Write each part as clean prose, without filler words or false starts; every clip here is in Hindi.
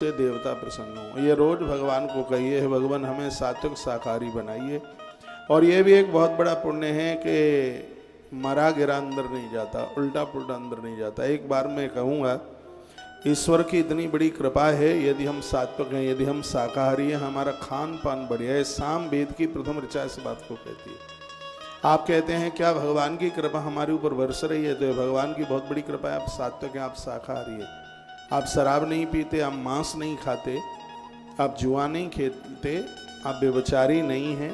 से देवता प्रसन्न हो। ये रोज भगवान को कहिए, भगवान हमें सात्विक शाकाहारी बनाइए। और ये भी एक बहुत बड़ा पुण्य है कि मरा गिरा अंदर नहीं जाता, उल्टा पुल्टा अंदर नहीं जाता। एक बार मैं कहूँगा, ईश्वर की इतनी बड़ी कृपा है, यदि हम सात्विक हैं, यदि हम शाकाहारी हैं, हमारा खान पान बढ़िया है। साम वेद की प्रथम ऋचा इस बात को कहती है। आप कहते हैं क्या भगवान की कृपा हमारे ऊपर बरस रही है? तो भगवान की बहुत बड़ी कृपा है। आप सात्विक हैं, आप शाकाहारी हैं, आप शराब नहीं पीते, आप मांस नहीं खाते, आप जुआ नहीं खेलते, आप व्यभिचारी नहीं हैं,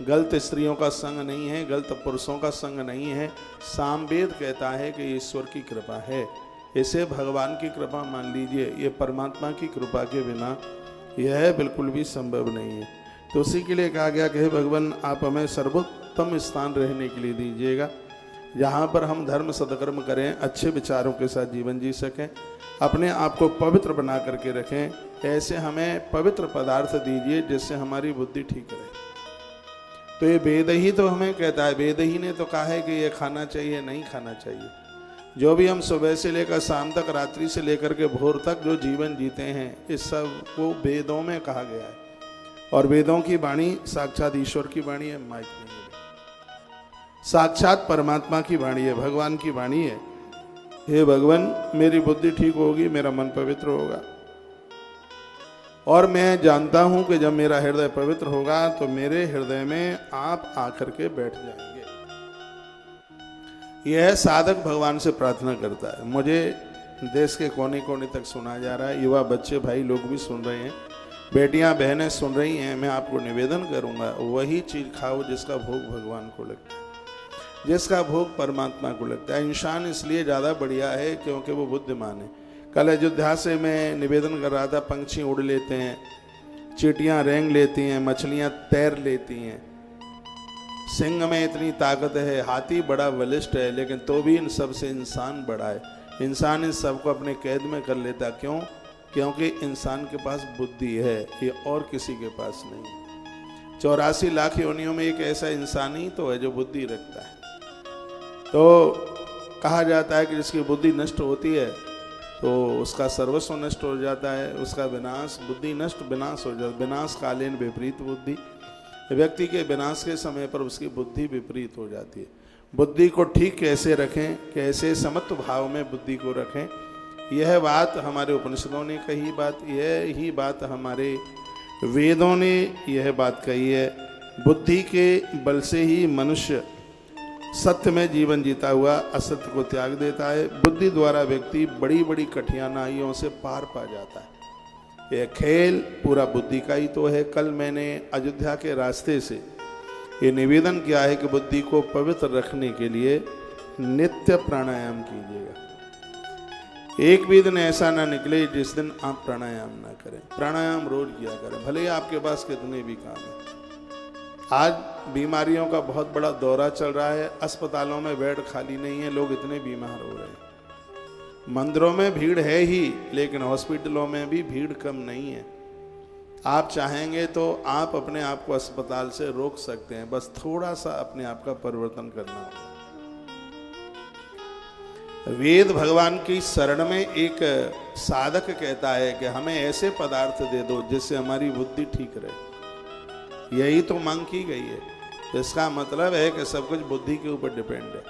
गलत स्त्रियों का संग नहीं है, गलत पुरुषों का संग नहीं है। सामवेद कहता है कि ईश्वर की कृपा है। इसे भगवान की कृपा मान लीजिए। ये परमात्मा की कृपा के बिना यह बिल्कुल भी संभव नहीं है। तो उसी के लिए कहा गया कि हे भगवान, आप हमें सर्वोत्तम स्थान रहने के लिए दीजिएगा, जहाँ पर हम धर्म सदकर्म करें, अच्छे विचारों के साथ जीवन जी सकें, अपने आप को पवित्र बना करके रखें। ऐसे हमें पवित्र पदार्थ दीजिए जिससे हमारी बुद्धि ठीक रहे। तो ये वेद ही तो हमें कहता है, वेद ही ने तो कहा है कि ये खाना चाहिए, नहीं खाना चाहिए। जो भी हम सुबह से लेकर शाम तक, रात्रि से लेकर के भोर तक जो जीवन जीते हैं, इस सब को वेदों में कहा गया है। और वेदों की वाणी साक्षात ईश्वर की वाणी है, माइक नहीं है, साक्षात परमात्मा की वाणी है, भगवान की वाणी है। हे भगवान, मेरी बुद्धि ठीक होगी, मेरा मन पवित्र होगा, और मैं जानता हूं कि जब मेरा हृदय पवित्र होगा तो मेरे हृदय में आप आकर के बैठ जाएंगे। यह साधक भगवान से प्रार्थना करता है। मुझे देश के कोने कोने तक सुना जा रहा है, युवा बच्चे भाई लोग भी सुन रहे हैं, बेटियां बहनें सुन रही हैं। मैं आपको निवेदन करूंगा, वही चीज खाओ जिसका भोग भगवान को लगता है, जिसका भोग परमात्मा को लगता है। इंसान इसलिए ज़्यादा बढ़िया है क्योंकि वो बुद्धिमान है। कल अयोध्या से मैं निवेदन कर रहा था, पंछी उड़ लेते हैं, चींटियाँ रेंग लेती हैं, मछलियाँ तैर लेती हैं, सिंह में इतनी ताकत है, हाथी बड़ा बलिष्ठ है, लेकिन तो भी इन सब से इंसान बड़ा है। इंसान इन सबको अपने कैद में कर लेता। क्यों? क्योंकि इंसान के पास बुद्धि है, ये और किसी के पास नहीं है। 84 लाख योनियों में एक ऐसा इंसान ही तो है जो बुद्धि रखता है। तो कहा जाता है कि जिसकी बुद्धि नष्ट होती है तो उसका सर्वस्व नष्ट हो जाता है, उसका विनाश, बुद्धि नष्ट विनाश हो जाता है। विनाश कालीन विपरीत बुद्धि, व्यक्ति के विनाश के समय पर उसकी बुद्धि विपरीत हो जाती है। बुद्धि को ठीक कैसे रखें, कैसे समत्व भाव में बुद्धि को रखें, यह बात हमारे उपनिषदों ने कही, यही बात हमारे वेदों ने यह बात कही है। बुद्धि के बल से ही मनुष्य सत्य में जीवन जीता हुआ असत्य को त्याग देता है। बुद्धि द्वारा व्यक्ति बड़ी बड़ी कठिनाइयों से पार पा जाता है। यह खेल पूरा बुद्धि का ही तो है। कल मैंने अयोध्या के रास्ते से ये निवेदन किया है कि बुद्धि को पवित्र रखने के लिए नित्य प्राणायाम कीजिएगा। एक भी दिन ऐसा ना निकले जिस दिन आप प्राणायाम ना करें। प्राणायाम रोज किया करें, भले ही आपके पास कितने भी काम है। आज बीमारियों का बहुत बड़ा दौरा चल रहा है, अस्पतालों में बेड खाली नहीं है, लोग इतने बीमार हो रहे हैं। मंदिरों में भीड़ है ही, लेकिन हॉस्पिटलों में भी भीड़ कम नहीं है। आप चाहेंगे तो आप अपने आप को अस्पताल से रोक सकते हैं, बस थोड़ा सा अपने आप का परिवर्तन करना होगा। वेद भगवान की शरण में एक साधक कहता है कि हमें ऐसे पदार्थ दे दो जिससे हमारी बुद्धि ठीक रहे। यही तो मांग की गई है। तो इसका मतलब है कि सब कुछ बुद्धि के ऊपर डिपेंड है।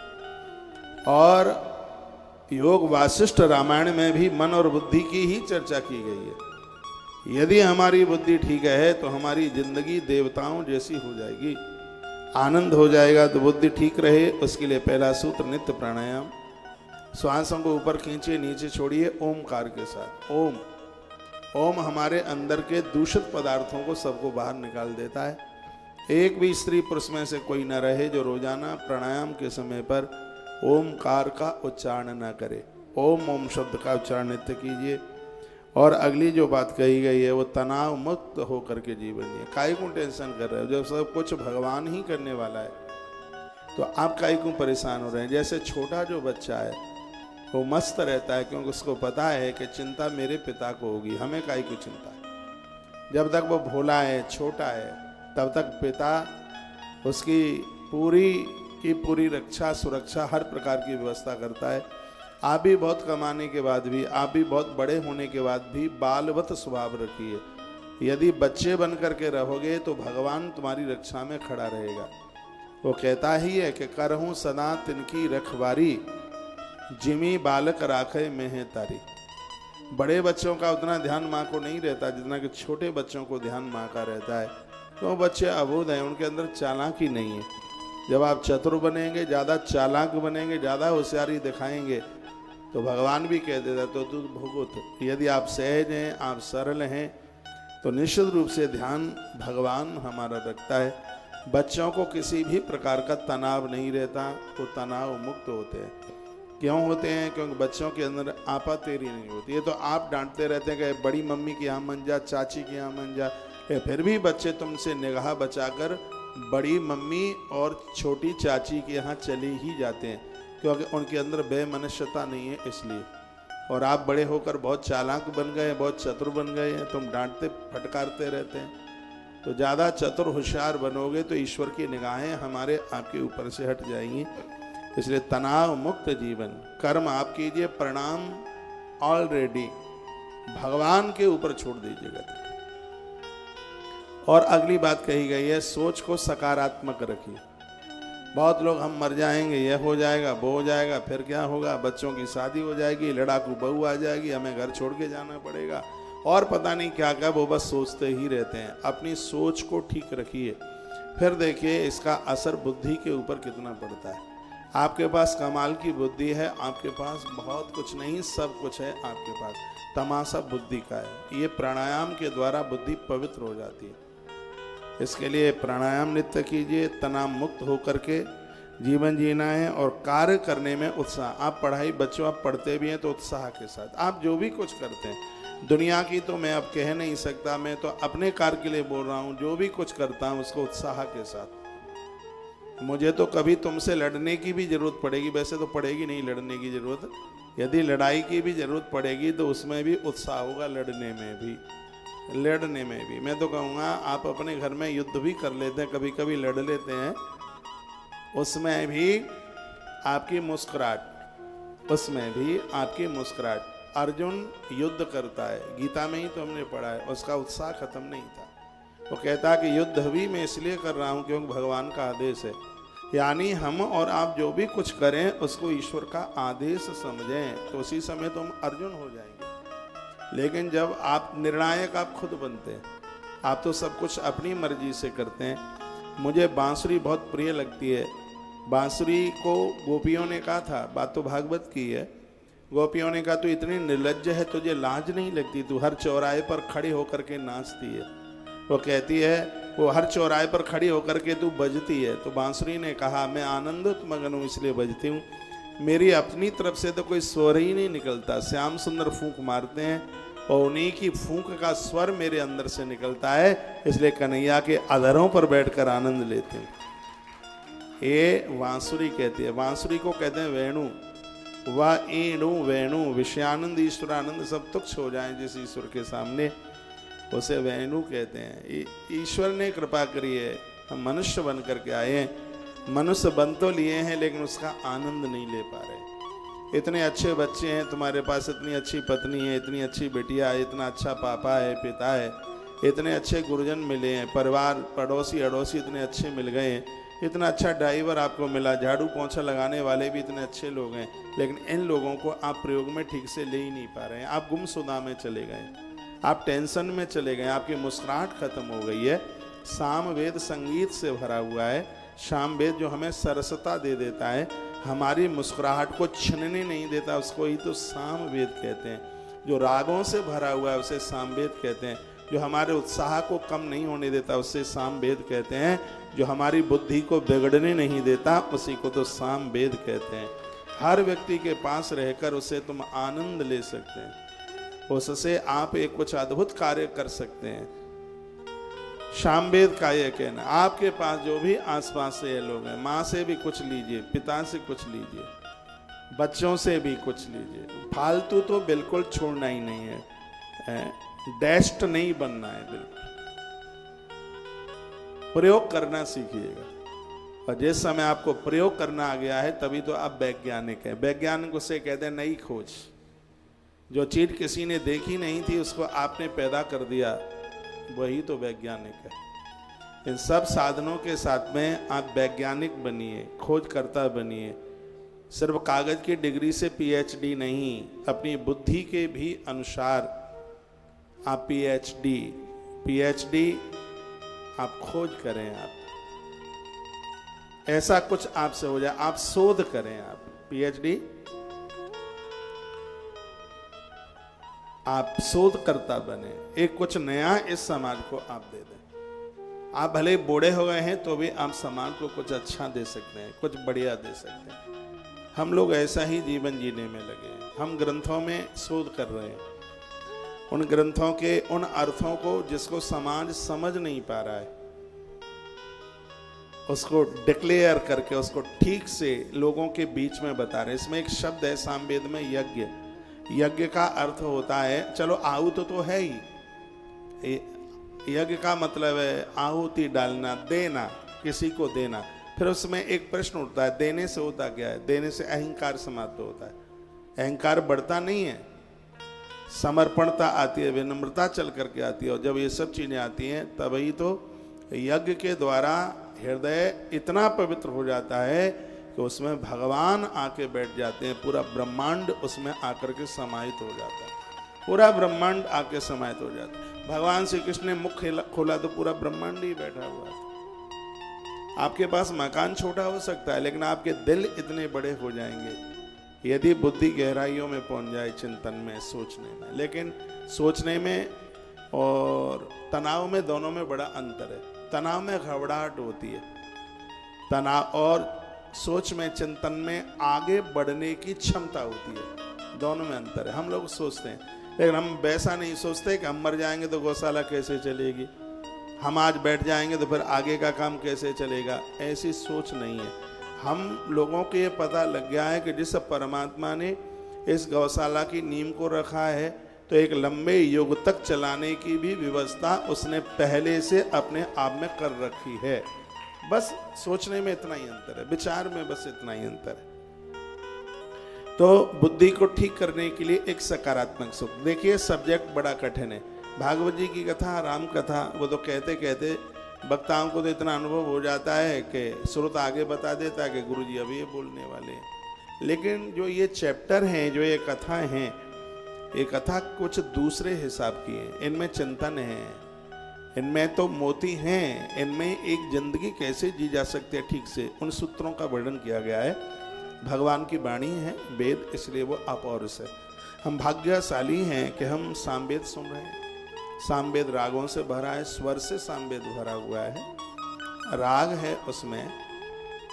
और योग वासिष्ठ रामायण में भी मन और बुद्धि की ही चर्चा की गई है। यदि हमारी बुद्धि ठीक है तो हमारी जिंदगी देवताओं जैसी हो जाएगी, आनंद हो जाएगा। तो बुद्धि ठीक रहे उसके लिए पहला सूत्र नित्य प्राणायाम। श्वासों को ऊपर खींचिए, नीचे छोड़िए ओमकार के साथ। ओम ओम हमारे अंदर के दूषित पदार्थों को सबको बाहर निकाल देता है। एक भी स्त्री पुरुष में से कोई न रहे जो रोजाना प्राणायाम के समय पर ओमकार का उच्चारण न करे। ओम ओम शब्द का उच्चारण नित्य कीजिए। और अगली जो बात कही गई है वो तनाव मुक्त होकर के जीवन जिए। काहे को टेंशन कर रहे हो जब सब कुछ भगवान ही करने वाला है? तो आप काहे को परेशान हो रहे हैं? जैसे छोटा जो बच्चा है वो मस्त रहता है क्योंकि उसको पता है कि चिंता मेरे पिता को होगी, हमें काहे की चिंता है। जब तक वो भोला है, छोटा है, तब तक पिता उसकी पूरी की पूरी रक्षा सुरक्षा हर प्रकार की व्यवस्था करता है। आप भी बहुत कमाने के बाद भी, आप भी बहुत बड़े होने के बाद भी बालवत स्वभाव रखिए। यदि बच्चे बन करके रहोगे तो भगवान तुम्हारी रक्षा में खड़ा रहेगा। वो कहता ही है कि करहूं सदा तिनकी रखवारी, जिमी बालक राखे में है तारी। बड़े बच्चों का उतना ध्यान माँ को नहीं रहता जितना कि छोटे बच्चों को ध्यान माँ का रहता है। तो बच्चे अबोध हैं, उनके अंदर चालाकी नहीं है। जब आप चतुर बनेंगे, ज़्यादा चालाक बनेंगे, ज़्यादा होशियारी दिखाएंगे तो भगवान भी कह देता तो तू भुगत। यदि आप सहज हैं, आप सरल हैं, तो निश्चित रूप से ध्यान भगवान हमारा रखता है। बच्चों को किसी भी प्रकार का तनाव नहीं रहता, तो तनाव मुक्त होते हैं। क्यों होते हैं? क्योंकि बच्चों के अंदर आपा तेरी नहीं होती। ये तो आप डांटते रहते हैं कि बड़ी मम्मी के यहाँ मन जा, चाची के यहाँ मन जा, फिर भी बच्चे तुमसे निगाह बचाकर बड़ी मम्मी और छोटी चाची के यहाँ चले ही जाते हैं, क्योंकि उनके अंदर बेमनुष्यता नहीं है इसलिए। और आप बड़े होकर बहुत चालाक बन गए, बहुत चतुर बन गए हैं, तुम डांटते फटकारते रहते हैं। तो ज़्यादा चतुर होशियार बनोगे तो ईश्वर की निगाहें हमारे आपके ऊपर से हट जाएंगी। इसलिए तनाव मुक्त जीवन, कर्म आप कीजिए, प्रणाम ऑलरेडी भगवान के ऊपर छोड़ दीजिएगा। और अगली बात कही गई है, सोच को सकारात्मक रखिए। बहुत लोग हम मर जाएंगे, यह हो जाएगा, वो हो जाएगा, फिर क्या होगा, बच्चों की शादी हो जाएगी, लड़ाकू बहू आ जाएगी, हमें घर छोड़ के जाना पड़ेगा, और पता नहीं क्या क्या, वो बस सोचते ही रहते हैं। अपनी सोच को ठीक रखिए, फिर देखिए इसका असर बुद्धि के ऊपर कितना पड़ता है। आपके पास कमाल की बुद्धि है, आपके पास बहुत कुछ नहीं, सब कुछ है आपके पास, तमाशा बुद्धि का है। ये प्राणायाम के द्वारा बुद्धि पवित्र हो जाती है। इसके लिए प्राणायाम नित्य कीजिए, तनाव मुक्त होकर के जीवन जीना है और कार्य करने में उत्साह। आप पढ़ाई, बच्चों आप पढ़ते भी हैं तो उत्साह के साथ, आप जो भी कुछ करते हैं, दुनिया की तो मैं अब कह नहीं सकता, मैं तो अपने कार्य के लिए बोल रहा हूँ, जो भी कुछ करता हूँ उसको उत्साह के साथ। मुझे तो कभी तुमसे लड़ने की भी जरूरत पड़ेगी, वैसे तो पड़ेगी नहीं लड़ने की जरूरत, यदि लड़ाई की भी जरूरत पड़ेगी तो उसमें भी उत्साह होगा, लड़ने में भी। मैं तो कहूँगा आप अपने घर में युद्ध भी कर लेते हैं, कभी कभी लड़ लेते हैं, उसमें भी आपकी मुस्कुराहट। अर्जुन युद्ध करता है, गीता में ही तो हमने पढ़ा है, उसका उत्साह खत्म नहीं था। वो कहता है कि युद्ध भी मैं इसलिए कर रहा हूँ क्योंकि भगवान का आदेश है। यानी हम और आप जो भी कुछ करें उसको ईश्वर का आदेश समझें, तो उसी समय तो हम अर्जुन हो जाएंगे। लेकिन जब आप निर्णायक, आप खुद बनते हैं, आप तो सब कुछ अपनी मर्जी से करते हैं। मुझे बांसुरी बहुत प्रिय लगती है। बांसुरी को गोपियों ने कहा था, बात तो भागवत की है, गोपियों ने कहा तू इतनी निर्लज्ज है, तुझे लाज नहीं लगती, तू हर चौराहे पर खड़ी होकर के नाचती है। वो कहती है, वो हर चौराहे पर खड़ी होकर के तू बजती है। तो बांसुरी ने कहा मैं आनंदित मगन हूँ इसलिए बजती हूँ, मेरी अपनी तरफ से तो कोई स्वर ही नहीं निकलता। श्याम सुंदर फूंक मारते हैं और उन्हीं की फूंक का स्वर मेरे अंदर से निकलता है, इसलिए कन्हैया के अधरों पर बैठकर आनंद लेते हैं। ये बांसुरी कहती है। बांसुरी को कहते हैं वेणु, वह ईणु वेणु, विषयानंद ईश्वरानंद सब तुच्छ हो जाए जिस ईश्वर के सामने, उसे वेणु कहते हैं। ईश्वर ने कृपा करी है, हम मनुष्य बन करके आए हैं, मनुष्य बन तो लिए हैं लेकिन उसका आनंद नहीं ले पा रहे। इतने अच्छे बच्चे हैं तुम्हारे पास, इतनी अच्छी पत्नी है, इतनी अच्छी बेटिया है, इतना अच्छा पापा है, पिता है, इतने अच्छे गुरुजन मिले हैं, परिवार पड़ोसी अड़ोसी इतने अच्छे मिल गए हैं, इतना अच्छा ड्राइवर आपको मिला, झाड़ू पोंछा लगाने वाले भी इतने अच्छे लोग हैं, लेकिन इन लोगों को आप प्रयोग में ठीक से ले ही नहीं पा रहे हैं। आप गुमसुदा में चले गए, आप टेंशन में चले गए, आपकी मुस्कुराहट खत्म हो गई है। सामवेद संगीत से भरा हुआ है। सामवेद जो हमें सरसता दे देता है, हमारी मुस्कुराहट को छीनने नहीं देता, उसको ही तो सामवेद कहते हैं। जो रागों से भरा हुआ है उसे सामवेद कहते हैं। जो हमारे उत्साह को कम नहीं होने देता उसे सामवेद कहते हैं। जो हमारी बुद्धि को बिगड़ने नहीं देता उसी को तो सामवेद कहते हैं। हर व्यक्ति के पास रहकर उसे तुम आनंद ले सकते हैं, उससे आप एक कुछ अद्भुत कार्य कर सकते हैं। सामवेद का यह कहना, आपके पास जो भी आसपास से लोग हैं, माँ से भी कुछ लीजिए, पिता से कुछ लीजिए, बच्चों से भी कुछ लीजिए, फालतू तो बिल्कुल छोड़ना ही नहीं है, डेस्ट नहीं बनना है, बिल्कुल प्रयोग करना सीखिएगा। और जिस समय आपको प्रयोग करना आ गया है तभी तो आप वैज्ञानिक हैं। वैज्ञानिक उसे कहते हैं नई खोज। जो चीज किसी ने देखी नहीं थी उसको आपने पैदा कर दिया, वही तो वैज्ञानिक है। इन सब साधनों के साथ में आप वैज्ञानिक बनिए, खोजकर्ता बनिए। सिर्फ कागज की डिग्री से पीएचडी नहीं, अपनी बुद्धि के भी अनुसार आप पीएचडी आप खोज करें। आप ऐसा कुछ आपसे हो जाए, आप शोध करें, आप पीएचडी, आप शोधकर्ता बने, एक कुछ नया इस समाज को आप दे दें। आप भले बूढ़े हो गए हैं तो भी आप समाज को कुछ अच्छा दे सकते हैं, कुछ बढ़िया दे सकते हैं। हम लोग ऐसा ही जीवन जीने में लगे हैं। हम ग्रंथों में शोध कर रहे हैं, उन ग्रंथों के उन अर्थों को जिसको समाज समझ नहीं पा रहा है उसको डिक्लेयर करके उसको ठीक से लोगों के बीच में बता रहे हैं। इसमें एक शब्द है सामवेद में यज्ञ। यज्ञ का अर्थ होता है, चलो आहुति तो है ही, यज्ञ का मतलब है आहुति डालना, देना, किसी को देना। फिर उसमें एक प्रश्न उठता है, देने से होता क्या है? देने से अहंकार समाप्त होता है। अहंकार बढ़ता नहीं है, समर्पणता आती है, विनम्रता चल करके आती है। और जब ये सब चीजें आती हैं तभी तो यज्ञ के द्वारा हृदय इतना पवित्र हो जाता है कि उसमें भगवान आके बैठ जाते हैं। पूरा ब्रह्मांड उसमें आकर के समाहित हो जाता है, पूरा ब्रह्मांड आके समाहित हो जाता है। भगवान श्री कृष्ण ने मुख खोला तो पूरा ब्रह्मांड ही बैठा हुआ था। आपके पास मकान छोटा हो सकता है लेकिन आपके दिल इतने बड़े हो जाएंगे यदि बुद्धि गहराइयों में पहुंच जाए, चिंतन में, सोचने में। लेकिन सोचने में और तनाव में, दोनों में बड़ा अंतर है। तनाव में घबराहट होती है, तनाव और सोच में, चिंतन में आगे बढ़ने की क्षमता होती है, दोनों में अंतर है। हम लोग सोचते हैं लेकिन हम वैसा नहीं सोचते कि हम मर जाएंगे तो गौशाला कैसे चलेगी, हम आज बैठ जाएंगे तो फिर आगे का काम कैसे चलेगा। ऐसी सोच नहीं है। हम लोगों को ये पता लग गया है कि जिस परमात्मा ने इस गौशाला की नींव को रखा है तो एक लंबे युग तक चलाने की भी व्यवस्था उसने पहले से अपने आप में कर रखी है। बस सोचने में इतना ही अंतर है, विचार में बस इतना ही अंतर है। तो बुद्धि को ठीक करने के लिए एक सकारात्मक सुख। देखिए सब्जेक्ट बड़ा कठिन है। भागवत जी की कथा, राम कथा, वो तो कहते कहते वक्ताओं को तो इतना अनुभव हो जाता है कि स्रोत आगे बता देता है कि गुरु जी अभी ये बोलने वाले हैं। लेकिन जो ये चैप्टर हैं, जो ये कथा हैं, ये कथा कुछ दूसरे हिसाब की है। इनमें चिंतन है, इनमें तो मोती हैं, इनमें एक जिंदगी कैसे जी जा सकती है ठीक से, उन सूत्रों का वर्णन किया गया है। भगवान की वाणी है वेद, इसलिए वो अपौरुष है। हम भाग्यशाली हैं कि हम सामवेद सुन रहे हैं। सामवेद रागों से भरा है, स्वर से सामवेद भरा हुआ है, राग है उसमें।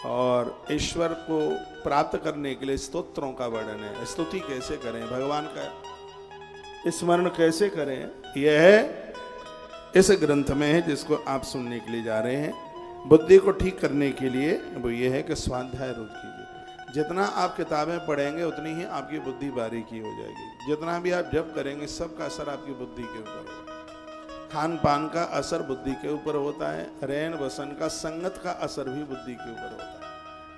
और ईश्वर को प्राप्त करने के लिए स्तोत्रों का वर्णन है। स्तुति कैसे करें, भगवान का स्मरण कैसे करें, यह है इस ग्रंथ में है जिसको आप सुनने के लिए जा रहे हैं। बुद्धि को ठीक करने के लिए वो ये है कि स्वाध्याय रोज कीजिए। जितना आप किताबें पढ़ेंगे उतनी ही आपकी बुद्धि बारीकी हो जाएगी। जितना भी आप जप करेंगे सबका असर आपकी बुद्धि के ऊपर होगा। खान पान का असर बुद्धि के ऊपर होता है, रहन बसन का, संगत का असर भी बुद्धि के ऊपर होता है।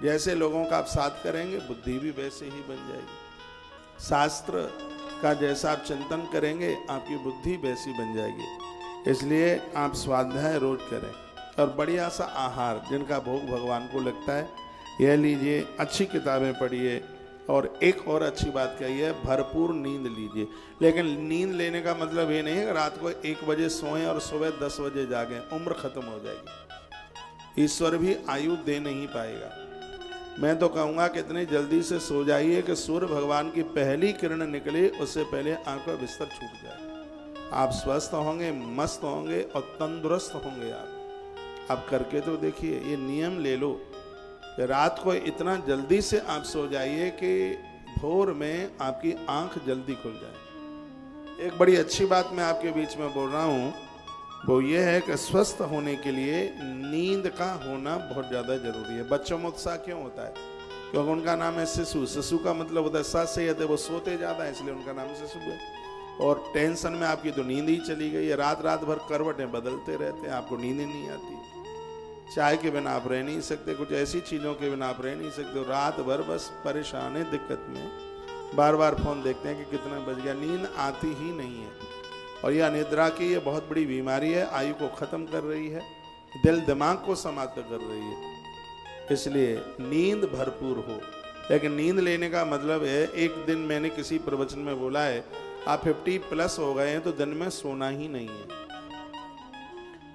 जैसे लोगों का आप साथ करेंगे बुद्धि भी वैसे ही बन जाएगी। शास्त्र का जैसा आप चिंतन करेंगे आपकी बुद्धि वैसी बन जाएगी। इसलिए आप स्वाध्याय रोज करें और बढ़िया सा आहार जिनका भोग भगवान को लगता है यह लीजिए। अच्छी किताबें पढ़िए और एक और अच्छी बात कही है, भरपूर नींद लीजिए। लेकिन नींद लेने का मतलब ये नहीं है कि रात को 1 बजे सोएं और सुबह 10 बजे जागें, उम्र खत्म हो जाएगी। ईश्वर भी आयु दे नहीं पाएगा। मैं तो कहूँगा कि इतनी जल्दी से सो जाइए कि सूर्य भगवान की पहली किरण निकले उससे पहले आंख का बिस्तर छूट जाए। आप स्वस्थ होंगे, मस्त होंगे और तंदुरुस्त होंगे। आप करके तो देखिए, ये नियम ले लो कि रात को इतना जल्दी से आप सो जाइए कि भोर में आपकी आंख जल्दी खुल जाए। एक बड़ी अच्छी बात मैं आपके बीच में बोल रहा हूँ, वो ये है कि स्वस्थ होने के लिए नींद का होना बहुत ज़्यादा जरूरी है। बच्चों में उत्साह क्यों होता है? क्योंकि उनका नाम है शिशु। शिशु का मतलब होता है साथ से है, वो सोते ज़्यादा है इसलिए उनका नाम शिशु है। और टेंशन में आपकी तो नींद ही चली गई है। रात रात भर करवटें बदलते रहते हैं, आपको नींद ही नहीं आती। चाय के बिना आप रह नहीं सकते, कुछ ऐसी चीज़ों के बिना आप रह नहीं सकते। रात भर बस परेशान है, दिक्कत में, बार बार फ़ोन देखते हैं कि कितना बज गया, नींद आती ही नहीं है। और यह अनिद्रा की ये बहुत बड़ी बीमारी है, आयु को ख़त्म कर रही है, दिल दिमाग को समाप्त कर रही है। इसलिए नींद भरपूर हो। लेकिन नींद लेने का मतलब है, एक दिन मैंने किसी प्रवचन में बोला है, आप 50+ हो गए हैं तो दिन में सोना ही नहीं है,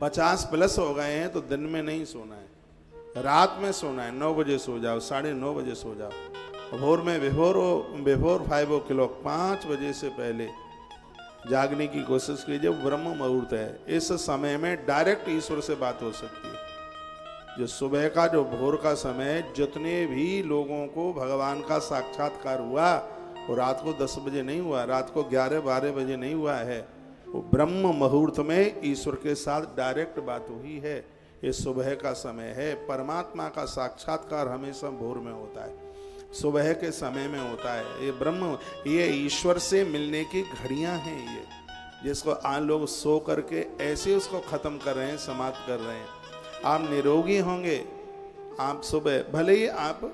50+ हो गए हैं तो दिन में नहीं सोना है, रात में सोना है। 9 बजे सो जाओ, 9:30 बजे सो जाओ, भोर में बिफोर 5 o'clock 5 बजे से पहले जागने की कोशिश कीजिए। ब्रह्म मुहूर्त है, इस समय में डायरेक्ट ईश्वर से बात हो सकती है। जो सुबह का, जो भोर का समय, जितने भी लोगों को भगवान का साक्षात्कार हुआ वो रात को 10 बजे नहीं हुआ, रात को 11-12 बजे नहीं हुआ है, वो ब्रह्म मुहूर्त में ईश्वर के साथ डायरेक्ट बात हुई है। ये सुबह का समय है। परमात्मा का साक्षात्कार हमेशा भोर में होता है, सुबह के समय में होता है। ये ब्रह्म, ये ईश्वर से मिलने की घड़ियां हैं, ये जिसको आज लोग सो करके ऐसे उसको खत्म कर रहे हैं, समाप्त कर रहे हैं। आप निरोगी होंगे, आप सुबह भले ही आप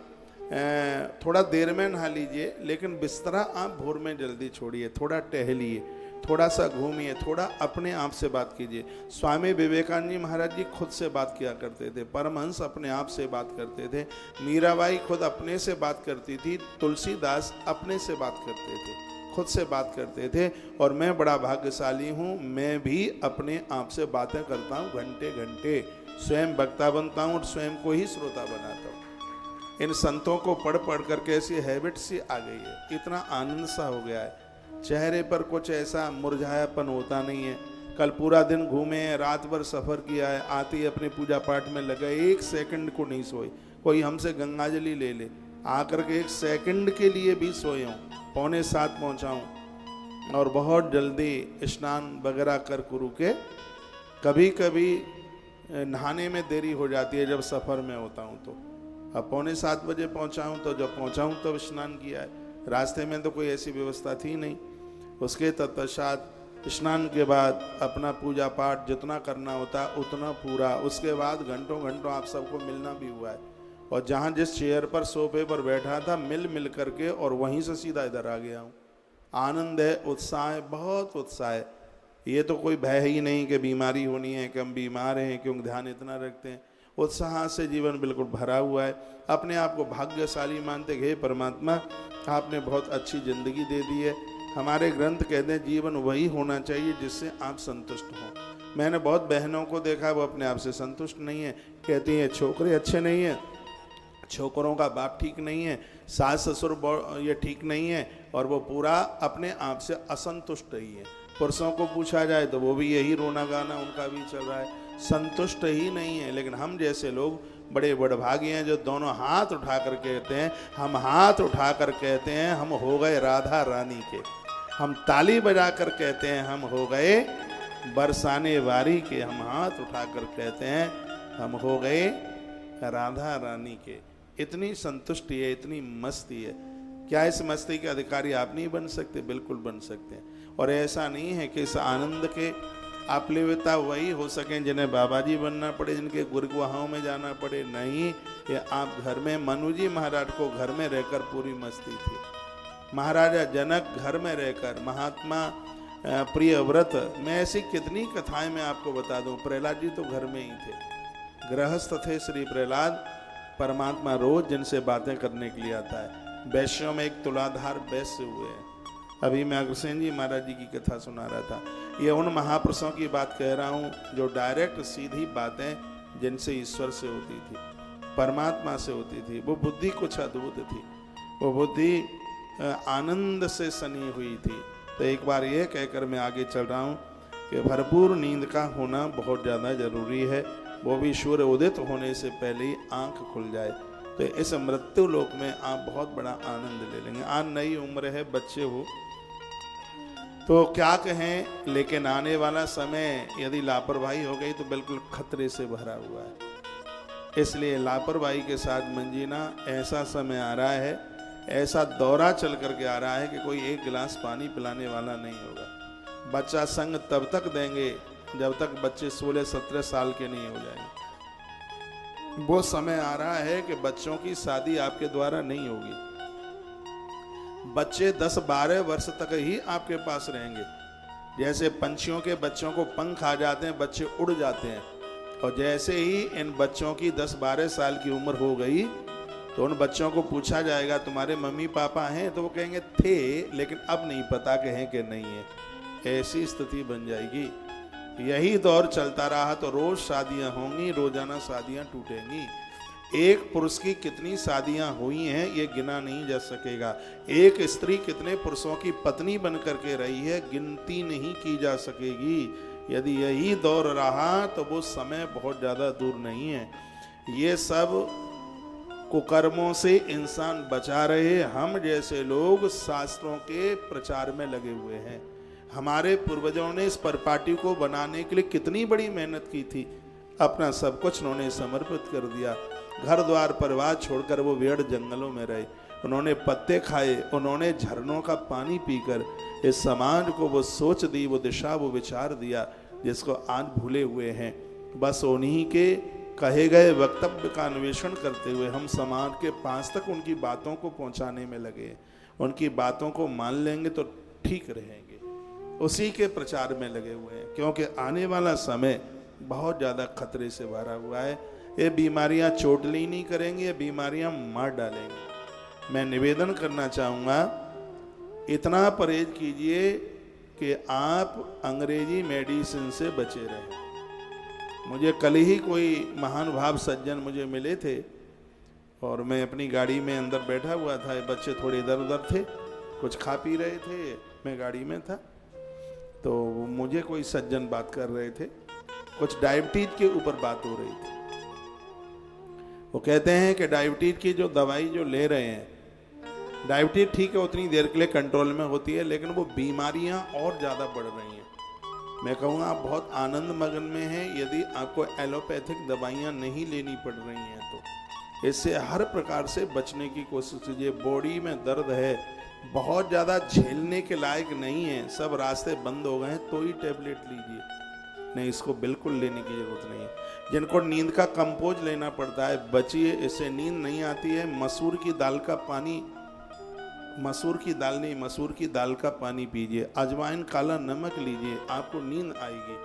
थोड़ा देर में नहा लीजिए, लेकिन बिस्तरा आप भोर में जल्दी छोड़िए, थोड़ा टहलिए, थोड़ा सा घूमिए, थोड़ा अपने आप से बात कीजिए। स्वामी विवेकानंद जी महाराज जी खुद से बात किया करते थे, परमहंस अपने आप से बात करते थे, मीराबाई खुद अपने से बात करती थी, तुलसीदास अपने से बात करते थे, खुद से बात करते थे। और मैं बड़ा भाग्यशाली हूँ, मैं भी अपने आप से बातें करता हूँ घंटे घंटे, स्वयं वक्ता बनता हूँ और स्वयं को ही श्रोता बनाता हूँ। इन संतों को पढ़ पढ़ करके ऐसी हैबिट सी आ गई है, इतना आनंद सा हो गया है, चेहरे पर कुछ ऐसा मुरझायापन होता नहीं है। कल पूरा दिन घूमे हैं, रात भर सफ़र किया है, आते ही अपने पूजा पाठ में लगे, 1 सेकंड को नहीं सोए। कोई हमसे गंगाजली ले ले, आकर के 1 सेकंड के लिए भी सोए हूँ। 6:45 पहुँचा हूँ और बहुत जल्दी स्नान वगैरह कर कुरु के, कभी कभी नहाने में देरी हो जाती है जब सफ़र में होता हूँ तो। अब 6:45 बजे पहुँचा हूँ, तो जब पहुँचा हूँ तब स्नान किया है। रास्ते में तो कोई ऐसी व्यवस्था थी नहीं। उसके तत्पश्चात स्नान के बाद अपना पूजा पाठ जितना करना होता उतना पूरा, उसके बाद घंटों घंटों आप सबको मिलना भी हुआ है। और जहाँ जिस चेयर पर, सोफे पर बैठा था, मिल करके और वहीं से सीधा इधर आ गया हूँ। आनंद है, उत्साह है, बहुत उत्साह है। ये तो कोई भय ही नहीं कि बीमारी होनी है, कि हम बीमार हैं, क्यों ध्यान इतना रखते हैं। उत्साह से जीवन बिल्कुल भरा हुआ है। अपने आप को भाग्यशाली मानते, हे परमात्मा आपने बहुत अच्छी ज़िंदगी दे दी है। हमारे ग्रंथ कहते हैं जीवन वही होना चाहिए जिससे आप संतुष्ट हों। मैंने बहुत बहनों को देखा, वो अपने आप से संतुष्ट नहीं है, कहती हैं छोकरे अच्छे नहीं हैं, छोकरों का बाप ठीक नहीं है, सास ससुर ये ठीक नहीं है, और वो पूरा अपने आप से असंतुष्ट ही है। पुरुषों को पूछा जाए तो वो भी यही रोना गाना उनका भी चल रहा है, संतुष्ट ही नहीं है। लेकिन हम जैसे लोग बड़े बड़भागी हैं जो दोनों हाथ उठा कर कहते हैं, हम हाथ उठा कर कहते हैं हम हो गए राधा रानी के, हम ताली बजा कर कहते हैं हम हो गए बरसाने वारी के, हम हाथ उठा कर कहते हैं हम हो गए राधा रानी के। इतनी संतुष्टि है, इतनी मस्ती है। क्या इस मस्ती के अधिकारी आप नहीं बन सकते? बिल्कुल बन सकते हैं। और ऐसा नहीं है कि इस आनंद के आपलेविता वही हो सकें जिन्हें बाबा जी बनना पड़े, जिनके गुरुगुहाओं में जाना पड़े। नहीं, ये आप घर में, मनु जी महाराज को घर में रहकर पूरी मस्ती थी। महाराजा जनक घर में रहकर, महात्मा प्रियव्रत, मैं ऐसी कितनी कथाएं मैं आपको बता दूं। प्रहलाद जी तो घर में ही थे, गृहस्थ थे श्री प्रहलाद। परमात्मा रोज जिनसे बातें करने के लिए आता है। वैश्यों में एक तुलाधार वैश्य हुए हैं। अभी मैं अग्रसेन जी महाराज जी की कथा सुना रहा था। ये उन महापुरुषों की बात कह रहा हूँ जो डायरेक्ट सीधी बातें जिनसे ईश्वर से होती थी, परमात्मा से होती थी। वो बुद्धि कुछ अद्भुत थी, वो बुद्धि आनंद से सनी हुई थी। तो एक बार ये कहकर मैं आगे चल रहा हूँ कि भरपूर नींद का होना बहुत ज़्यादा जरूरी है, वो भी सूर्य उदित होने से पहले ही आँख खुल जाए। तो इस मृत्यु लोक में आप बहुत बड़ा आनंद ले लेंगे। आज नई उम्र है, बच्चे हो तो क्या कहें, लेकिन आने वाला समय यदि लापरवाही हो गई तो बिल्कुल खतरे से भरा हुआ है। इसलिए लापरवाही के साथ मंजीना, ऐसा समय आ रहा है, ऐसा दौरा चल करके आ रहा है कि कोई एक गिलास पानी पिलाने वाला नहीं होगा। बच्चा संग तब तक देंगे जब तक बच्चे 16-17 साल के नहीं हो जाएंगे। वो समय आ रहा है कि बच्चों की शादी आपके द्वारा नहीं होगी। बच्चे 10-12 वर्ष तक ही आपके पास रहेंगे। जैसे पंछियों के बच्चों को पंख आ जाते हैं, बच्चे उड़ जाते हैं, और जैसे ही इन बच्चों की 10-12 साल की उम्र हो गई तो उन बच्चों को पूछा जाएगा तुम्हारे मम्मी पापा हैं, तो वो कहेंगे थे, लेकिन अब नहीं पता कि हैं कि नहीं है। ऐसी स्थिति बन जाएगी। यही दौर चलता रहा तो रोज शादियां होंगी, रोजाना शादियां टूटेंगी। एक पुरुष की कितनी शादियां हुई हैं ये गिना नहीं जा सकेगा। एक स्त्री कितने पुरुषों की पत्नी बन करके रही है, गिनती नहीं की जा सकेगी। यदि यही दौर रहा तो वो समय बहुत ज़्यादा दूर नहीं है। ये सब कुकर्मों से इंसान बचा रहे, हम जैसे लोग शास्त्रों के प्रचार में लगे हुए हैं। हमारे पूर्वजों ने इस परिपाटी को बनाने के लिए कितनी बड़ी मेहनत की थी, अपना सब कुछ उन्होंने समर्पित कर दिया। घर द्वार परिवार छोड़कर वो वेड़ जंगलों में रहे, उन्होंने पत्ते खाए, उन्होंने झरनों का पानी पीकर इस समाज को वो सोच दी, वो दिशा, वो विचार दिया जिसको आज भूले हुए हैं। बस उन्हीं के कहे गए वक्तव्य का अन्वेषण करते हुए हम समाज के पास तक उनकी बातों को पहुंचाने में लगे। उनकी बातों को मान लेंगे तो ठीक रहेंगे, उसी के प्रचार में लगे हुए हैं, क्योंकि आने वाला समय बहुत ज़्यादा खतरे से भरा हुआ है। ये बीमारियां चोटली नहीं करेंगी, ये बीमारियां मार डालेंगी। मैं निवेदन करना चाहूँगा, इतना परहेज कीजिए कि आप अंग्रेजी मेडिसिन से बचे रहें। मुझे कल ही कोई महानुभाव सज्जन मुझे मिले थे और मैं अपनी गाड़ी में अंदर बैठा हुआ था। बच्चे थोड़े इधर उधर थे, कुछ खा पी रहे थे, मैं गाड़ी में था, तो मुझे कोई सज्जन बात कर रहे थे, कुछ डायबिटीज के ऊपर बात हो रही थी। वो कहते हैं कि डायबिटीज की जो दवाई जो ले रहे हैं, डायबिटीज ठीक है उतनी देर के लिए कंट्रोल में होती है, लेकिन वो बीमारियां और ज़्यादा बढ़ रही हैं। मैं कहूँगा आप बहुत आनंद मगन में हैं यदि आपको एलोपैथिक दवाइयाँ नहीं लेनी पड़ रही हैं तो। इससे हर प्रकार से बचने की कोशिश कीजिए। बॉडी में दर्द है, बहुत ज़्यादा झेलने के लायक नहीं है, सब रास्ते बंद हो गए हैं, तो ही टैबलेट लीजिए, नहीं इसको बिल्कुल लेने की ज़रूरत नहीं है। जिनको नींद का कंपोज लेना पड़ता है बचिए, इससे नींद नहीं आती है। मसूर की दाल का पानी, मसूर की दाल नहीं, मसूर की दाल का पानी पीजिए, अजवाइन काला नमक लीजिए, आपको नींद आएगी।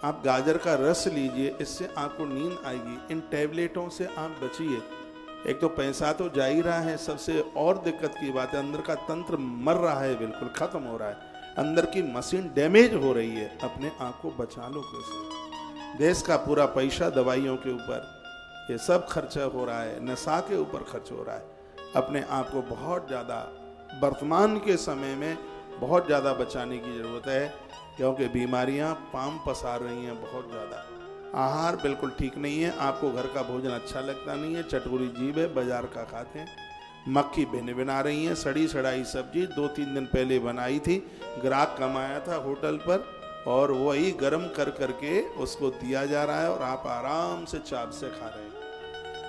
आप गाजर का रस लीजिए, इससे आपको नींद आएगी। इन टैबलेटों से आप बचिए। एक तो पैसा तो जा ही रहा है, सबसे और दिक्कत की बात है अंदर का तंत्र मर रहा है, बिल्कुल खत्म हो रहा है, अंदर की मशीन डैमेज हो रही है। अपने आप को बचा लो कैसे। देश का पूरा पैसा दवाइयों के ऊपर, ये सब खर्चा हो रहा है, नशा के ऊपर खर्च हो रहा है। अपने आप को बहुत ज़्यादा वर्तमान के समय में बहुत ज़्यादा बचाने की ज़रूरत है, क्योंकि बीमारियां पांव पसार रही हैं बहुत ज़्यादा। आहार बिल्कुल ठीक नहीं है, आपको घर का भोजन अच्छा लगता नहीं है, चटोरी जीभ है, बाजार का खाते हैं। मक्खी भिन भिना रही हैं, सड़ी सड़ाई सब्जी 2-3 दिन पहले बनाई थी, ग्राहक कमाया था होटल पर, और वही गर्म कर करके उसको दिया जा रहा है और आप आराम से चाप से खा रहे हैं।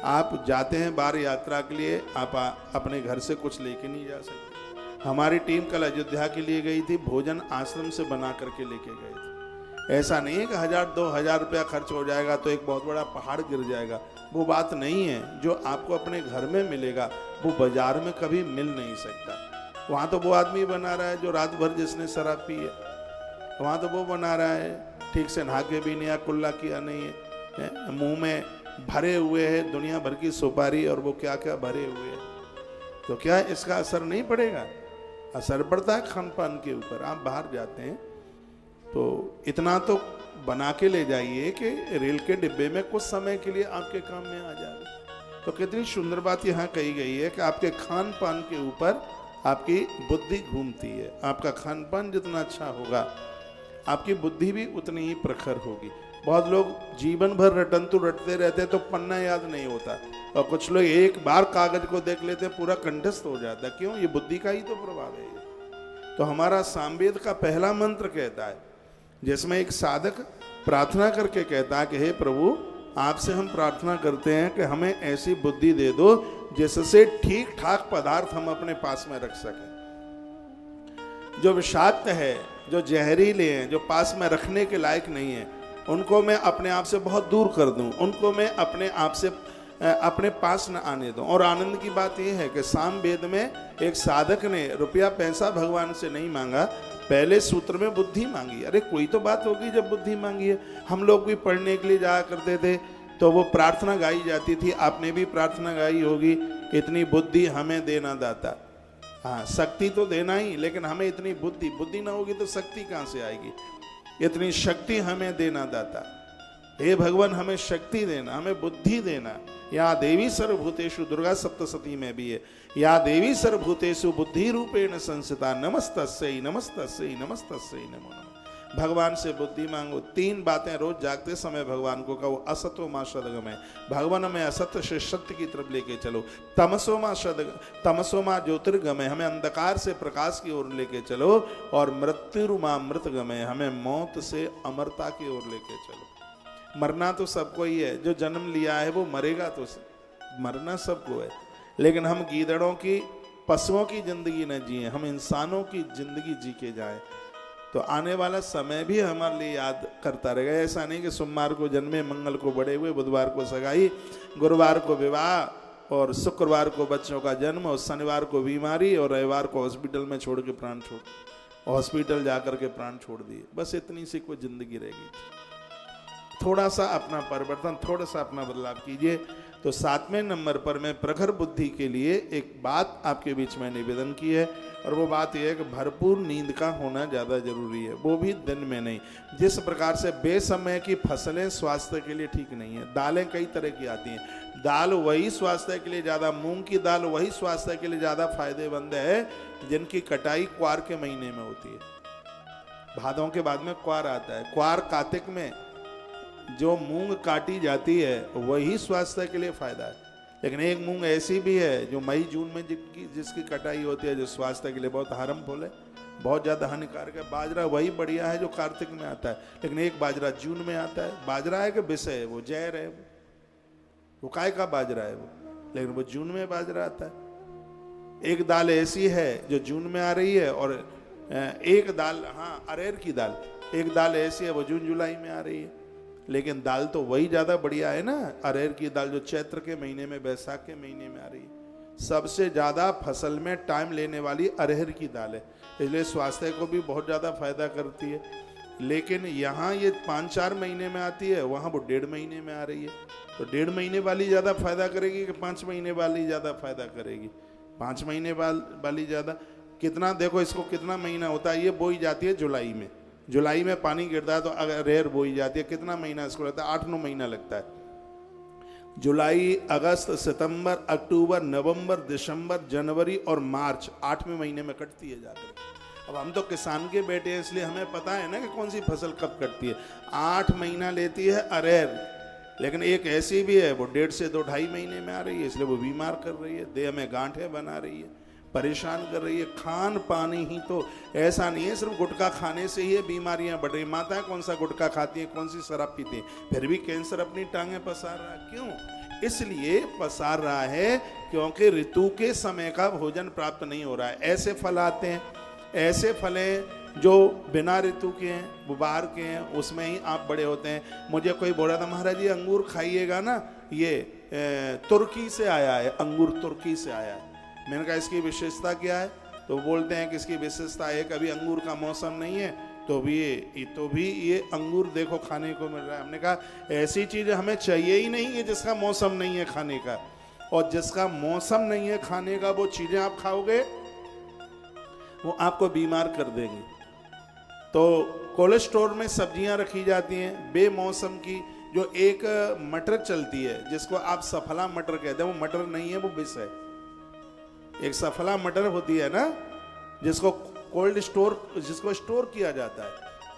आप जाते हैं बाहर यात्रा के लिए, आप अपने घर से कुछ लेके नहीं जा सकते। हमारी टीम कल अयोध्या के लिए गई थी, भोजन आश्रम से बना करके लेके गए थे। ऐसा नहीं है कि 1000-2000 रुपया खर्च हो जाएगा तो एक बहुत बड़ा पहाड़ गिर जाएगा, वो बात नहीं है। जो आपको अपने घर में मिलेगा वो बाजार में कभी मिल नहीं सकता। वहाँ तो वो आदमी बना रहा है जो रात भर जिसने शराब पी है, वहाँ तो वो बना रहा है ठीक से नहा के भी नहीं या कुल्ला किया नहीं है, मुंह में भरे हुए है दुनिया भर की सुपारी और वो क्या क्या भरे हुए हैं, तो क्या इसका असर नहीं पड़ेगा? असर पड़ता है खान पान के ऊपर। आप बाहर जाते हैं तो इतना तो बना के ले जाइए कि रेल के डिब्बे में कुछ समय के लिए आपके काम में आ जाए। तो कितनी सुंदर बात यहाँ कही गई है कि आपके खान पान के ऊपर आपकी बुद्धि घूमती है। आपका खान पान जितना अच्छा होगा आपकी बुद्धि भी उतनी ही प्रखर होगी। बहुत लोग जीवन भर रटन तो रटते रहते तो पन्ना याद नहीं होता, और कुछ लोग एक बार कागज को देख लेते पूरा कंठस्थ हो जाता। क्यों? ये बुद्धि का ही तो प्रभाव है। तो हमारा सामवेद का पहला मंत्र कहता है, जिसमें एक साधक प्रार्थना करके कहता है कि हे प्रभु, आपसे हम प्रार्थना करते हैं कि हमें ऐसी बुद्धि दे दो जिससे ठीक ठाक पदार्थ हम अपने पास में रख सकें। जो विषाक्त है, जो जहरीले हैं, जो पास में रखने के लायक नहीं है, उनको मैं अपने आप से बहुत दूर कर दूं, उनको मैं अपने आप से अपने पास न आने दूं। और आनंद की बात यह है कि साम वेद में एक साधक ने रुपया पैसा भगवान से नहीं मांगा, पहले सूत्र में बुद्धि मांगी। अरे कोई तो बात होगी जब बुद्धि मांगी है। हम लोग भी पढ़ने के लिए जाया करते थे तो वो प्रार्थना गाई जाती थी, आपने भी प्रार्थना गाई होगी, इतनी बुद्धि हमें देना दाता। हाँ, शक्ति तो देना ही, लेकिन हमें इतनी बुद्धि ना होगी तो शक्ति कहाँ से आएगी। इतनी शक्ति हमें देना दाता, हे भगवान हमें शक्ति देना, हमें बुद्धि देना। या देवी सर्वभूतेषु, दुर्गा सप्तशती में भी है, या देवी सर्वभूतेषु बुद्धि रूपेण संस्थिता नमस्तस्यै नमस्तस्यै नमस्तस्यै नमो नमः। भगवान से बुद्धि मांगो। 3 बातें रोज जागते समय भगवान को कहो। असतो मां सद्गमय, भगवान में असत्य से सत्य की तरफ लेके चलो। तमसो मां ज्योतिर्गमय, हमें अंधकार से प्रकाश की ओर लेके चलो। और मृत्युर्मा मृतगमय, हमें मौत से अमरता की ओर लेके चलो। मरना तो सबको ही है, जो जन्म लिया है वो मरेगा, तो मरना सबको है। लेकिन हम गीदड़ों की, पशुओं की जिंदगी न जिए, हम इंसानों की जिंदगी जी के जाए तो आने वाला समय भी हमारे लिए याद करता रहेगा। ऐसा नहीं कि सोमवार को जन्मे, मंगल को बड़े हुए, बुधवार को सगाई, गुरुवार को विवाह और शुक्रवार को बच्चों का जन्म और शनिवार को बीमारी और रविवार को हॉस्पिटल में छोड़ के प्राण छोड़, हॉस्पिटल जाकर के प्राण छोड़ दिए। बस इतनी सी कोई जिंदगी रहेगी। थोड़ा सा अपना परिवर्तन, थोड़ा सा अपना बदलाव कीजिए। तो 7वें नंबर पर मैं प्रखर बुद्धि के लिए एक बात आपके बीच में निवेदन की है, और वो बात यह है कि भरपूर नींद का होना ज़्यादा जरूरी है, वो भी दिन में नहीं। जिस प्रकार से बेसमय की फसलें स्वास्थ्य के लिए ठीक नहीं है। दालें कई तरह की आती हैं, दाल वही स्वास्थ्य के लिए ज़्यादा, मूंग की दाल वही स्वास्थ्य के लिए ज़्यादा फायदेमंद है जिनकी कटाई क्वार के महीने में होती है। भादों के बाद में क्वार आता है। क्वार कार्तिक में जो मूंग काटी जाती है वही स्वास्थ्य के लिए फायदा है। लेकिन एक मूंग ऐसी भी है जो मई जून में जिसकी कटाई होती है, जो स्वास्थ्य के लिए बहुत हार्मफुल है, बहुत ज़्यादा हानिकारक है। बाजरा वही बढ़िया है जो कार्तिक में आता है, लेकिन एक बाजरा जून में आता है। बाजरा है कि विष है, वो जहर है, वो काय का बाजरा है वो, लेकिन वो जून में बाजरा आता है। एक दाल ऐसी है जो जून में आ रही है, और एक दाल, हाँ अरहर की दाल, एक दाल ऐसी है वो जून जुलाई में आ रही है। लेकिन दाल तो वही ज्यादा बढ़िया है ना, अरहर की दाल जो चैत्र के महीने में, बैसाख के महीने में आ रही है। सबसे ज्यादा फसल में टाइम लेने वाली अरहर की दाल है, इसलिए स्वास्थ्य को भी बहुत ज्यादा फायदा करती है। लेकिन यहाँ ये 5-4 महीने में आती है, वहाँ वो 1.5 महीने में आ रही है। तो 1.5 महीने वाली ज्यादा फायदा करेगी कि 5 महीने वाली ज्यादा फायदा करेगी? 5 महीने वाली ज्यादा। कितना देखो, इसको कितना महीना होता है, ये बोई जाती है जुलाई में, जुलाई में पानी गिरता है तो अरहर बोई जाती है। कितना महीना इसको लगता है? 8-9 महीना लगता है। जुलाई, अगस्त, सितंबर, अक्टूबर, नवंबर, दिसंबर, जनवरी और मार्च 8वें महीने में कटती है जाकर। अब हम तो किसान के बेटे हैं, इसलिए हमें पता है ना कि कौन सी फसल कब कटती है। 8 महीना लेती है अरहर, लेकिन एक ऐसी भी है वो 1.5 से 2-2.5 महीने में आ रही है, इसलिए वो बीमार कर रही है, देह में गांठें बना रही है, परेशान कर रही है। खान पानी ही तो ऐसा नहीं है सिर्फ गुटखा खाने से ही बीमारियां बढ़ रही। माताएं कौन सा गुटखा खाती हैं, कौन सी शराब पीती हैं, फिर भी कैंसर अपनी टांगें पसार रहा है। क्यों? इसलिए पसार रहा है क्योंकि ऋतु के समय का भोजन प्राप्त नहीं हो रहा है। ऐसे फल आते हैं, ऐसे फल हैं जो बिना ऋतु के हैं, वो बाहर के हैं, उसमें ही आप बड़े होते हैं। मुझे कोई बोला था, महाराज जी अंगूर खाइएगा ना, ये तुर्की से आया है, अंगूर तुर्की से आया है। मैंने कहा इसकी विशेषता क्या है? तो बोलते हैं कि इसकी विशेषता है कभी अंगूर का मौसम नहीं है तो भी ये अंगूर देखो खाने को मिल रहा है। हमने कहा ऐसी चीज हमें चाहिए ही नहीं है जिसका मौसम नहीं है खाने का, और जिसका मौसम नहीं है खाने का वो चीजें आप खाओगे वो आपको बीमार कर देंगी। तो कोल्ड स्टोर में सब्जियां रखी जाती हैं बेमौसम की। जो एक मटर चलती है जिसको आप सफला मटर कहते हैं, वो मटर नहीं है, वो विष है। एक सफला मटर होती है ना, जिसको कोल्ड स्टोर, जिसको स्टोर किया जाता है,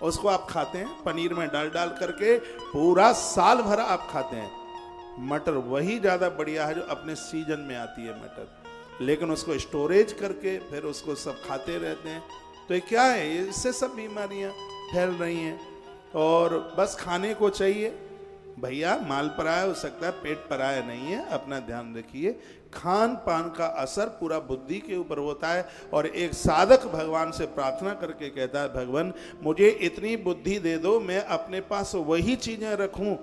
उसको आप खाते हैं पनीर में डाल करके, पूरा साल भर आप खाते हैं। मटर वही ज्यादा बढ़िया है जो अपने सीजन में आती है मटर, लेकिन उसको स्टोरेज करके फिर उसको सब खाते रहते हैं। तो ये क्या है? इससे सब बीमारियां फैल रही हैं। और बस खाने को चाहिए, भैया माल पराया हो सकता है, पेट पराया नहीं है, अपना ध्यान रखिए। खान पान का असर पूरा बुद्धि के ऊपर होता है। और एक साधक भगवान से प्रार्थना करके कहता है, भगवान मुझे इतनी बुद्धि दे दो, मैं अपने पास वही चीजें रखूं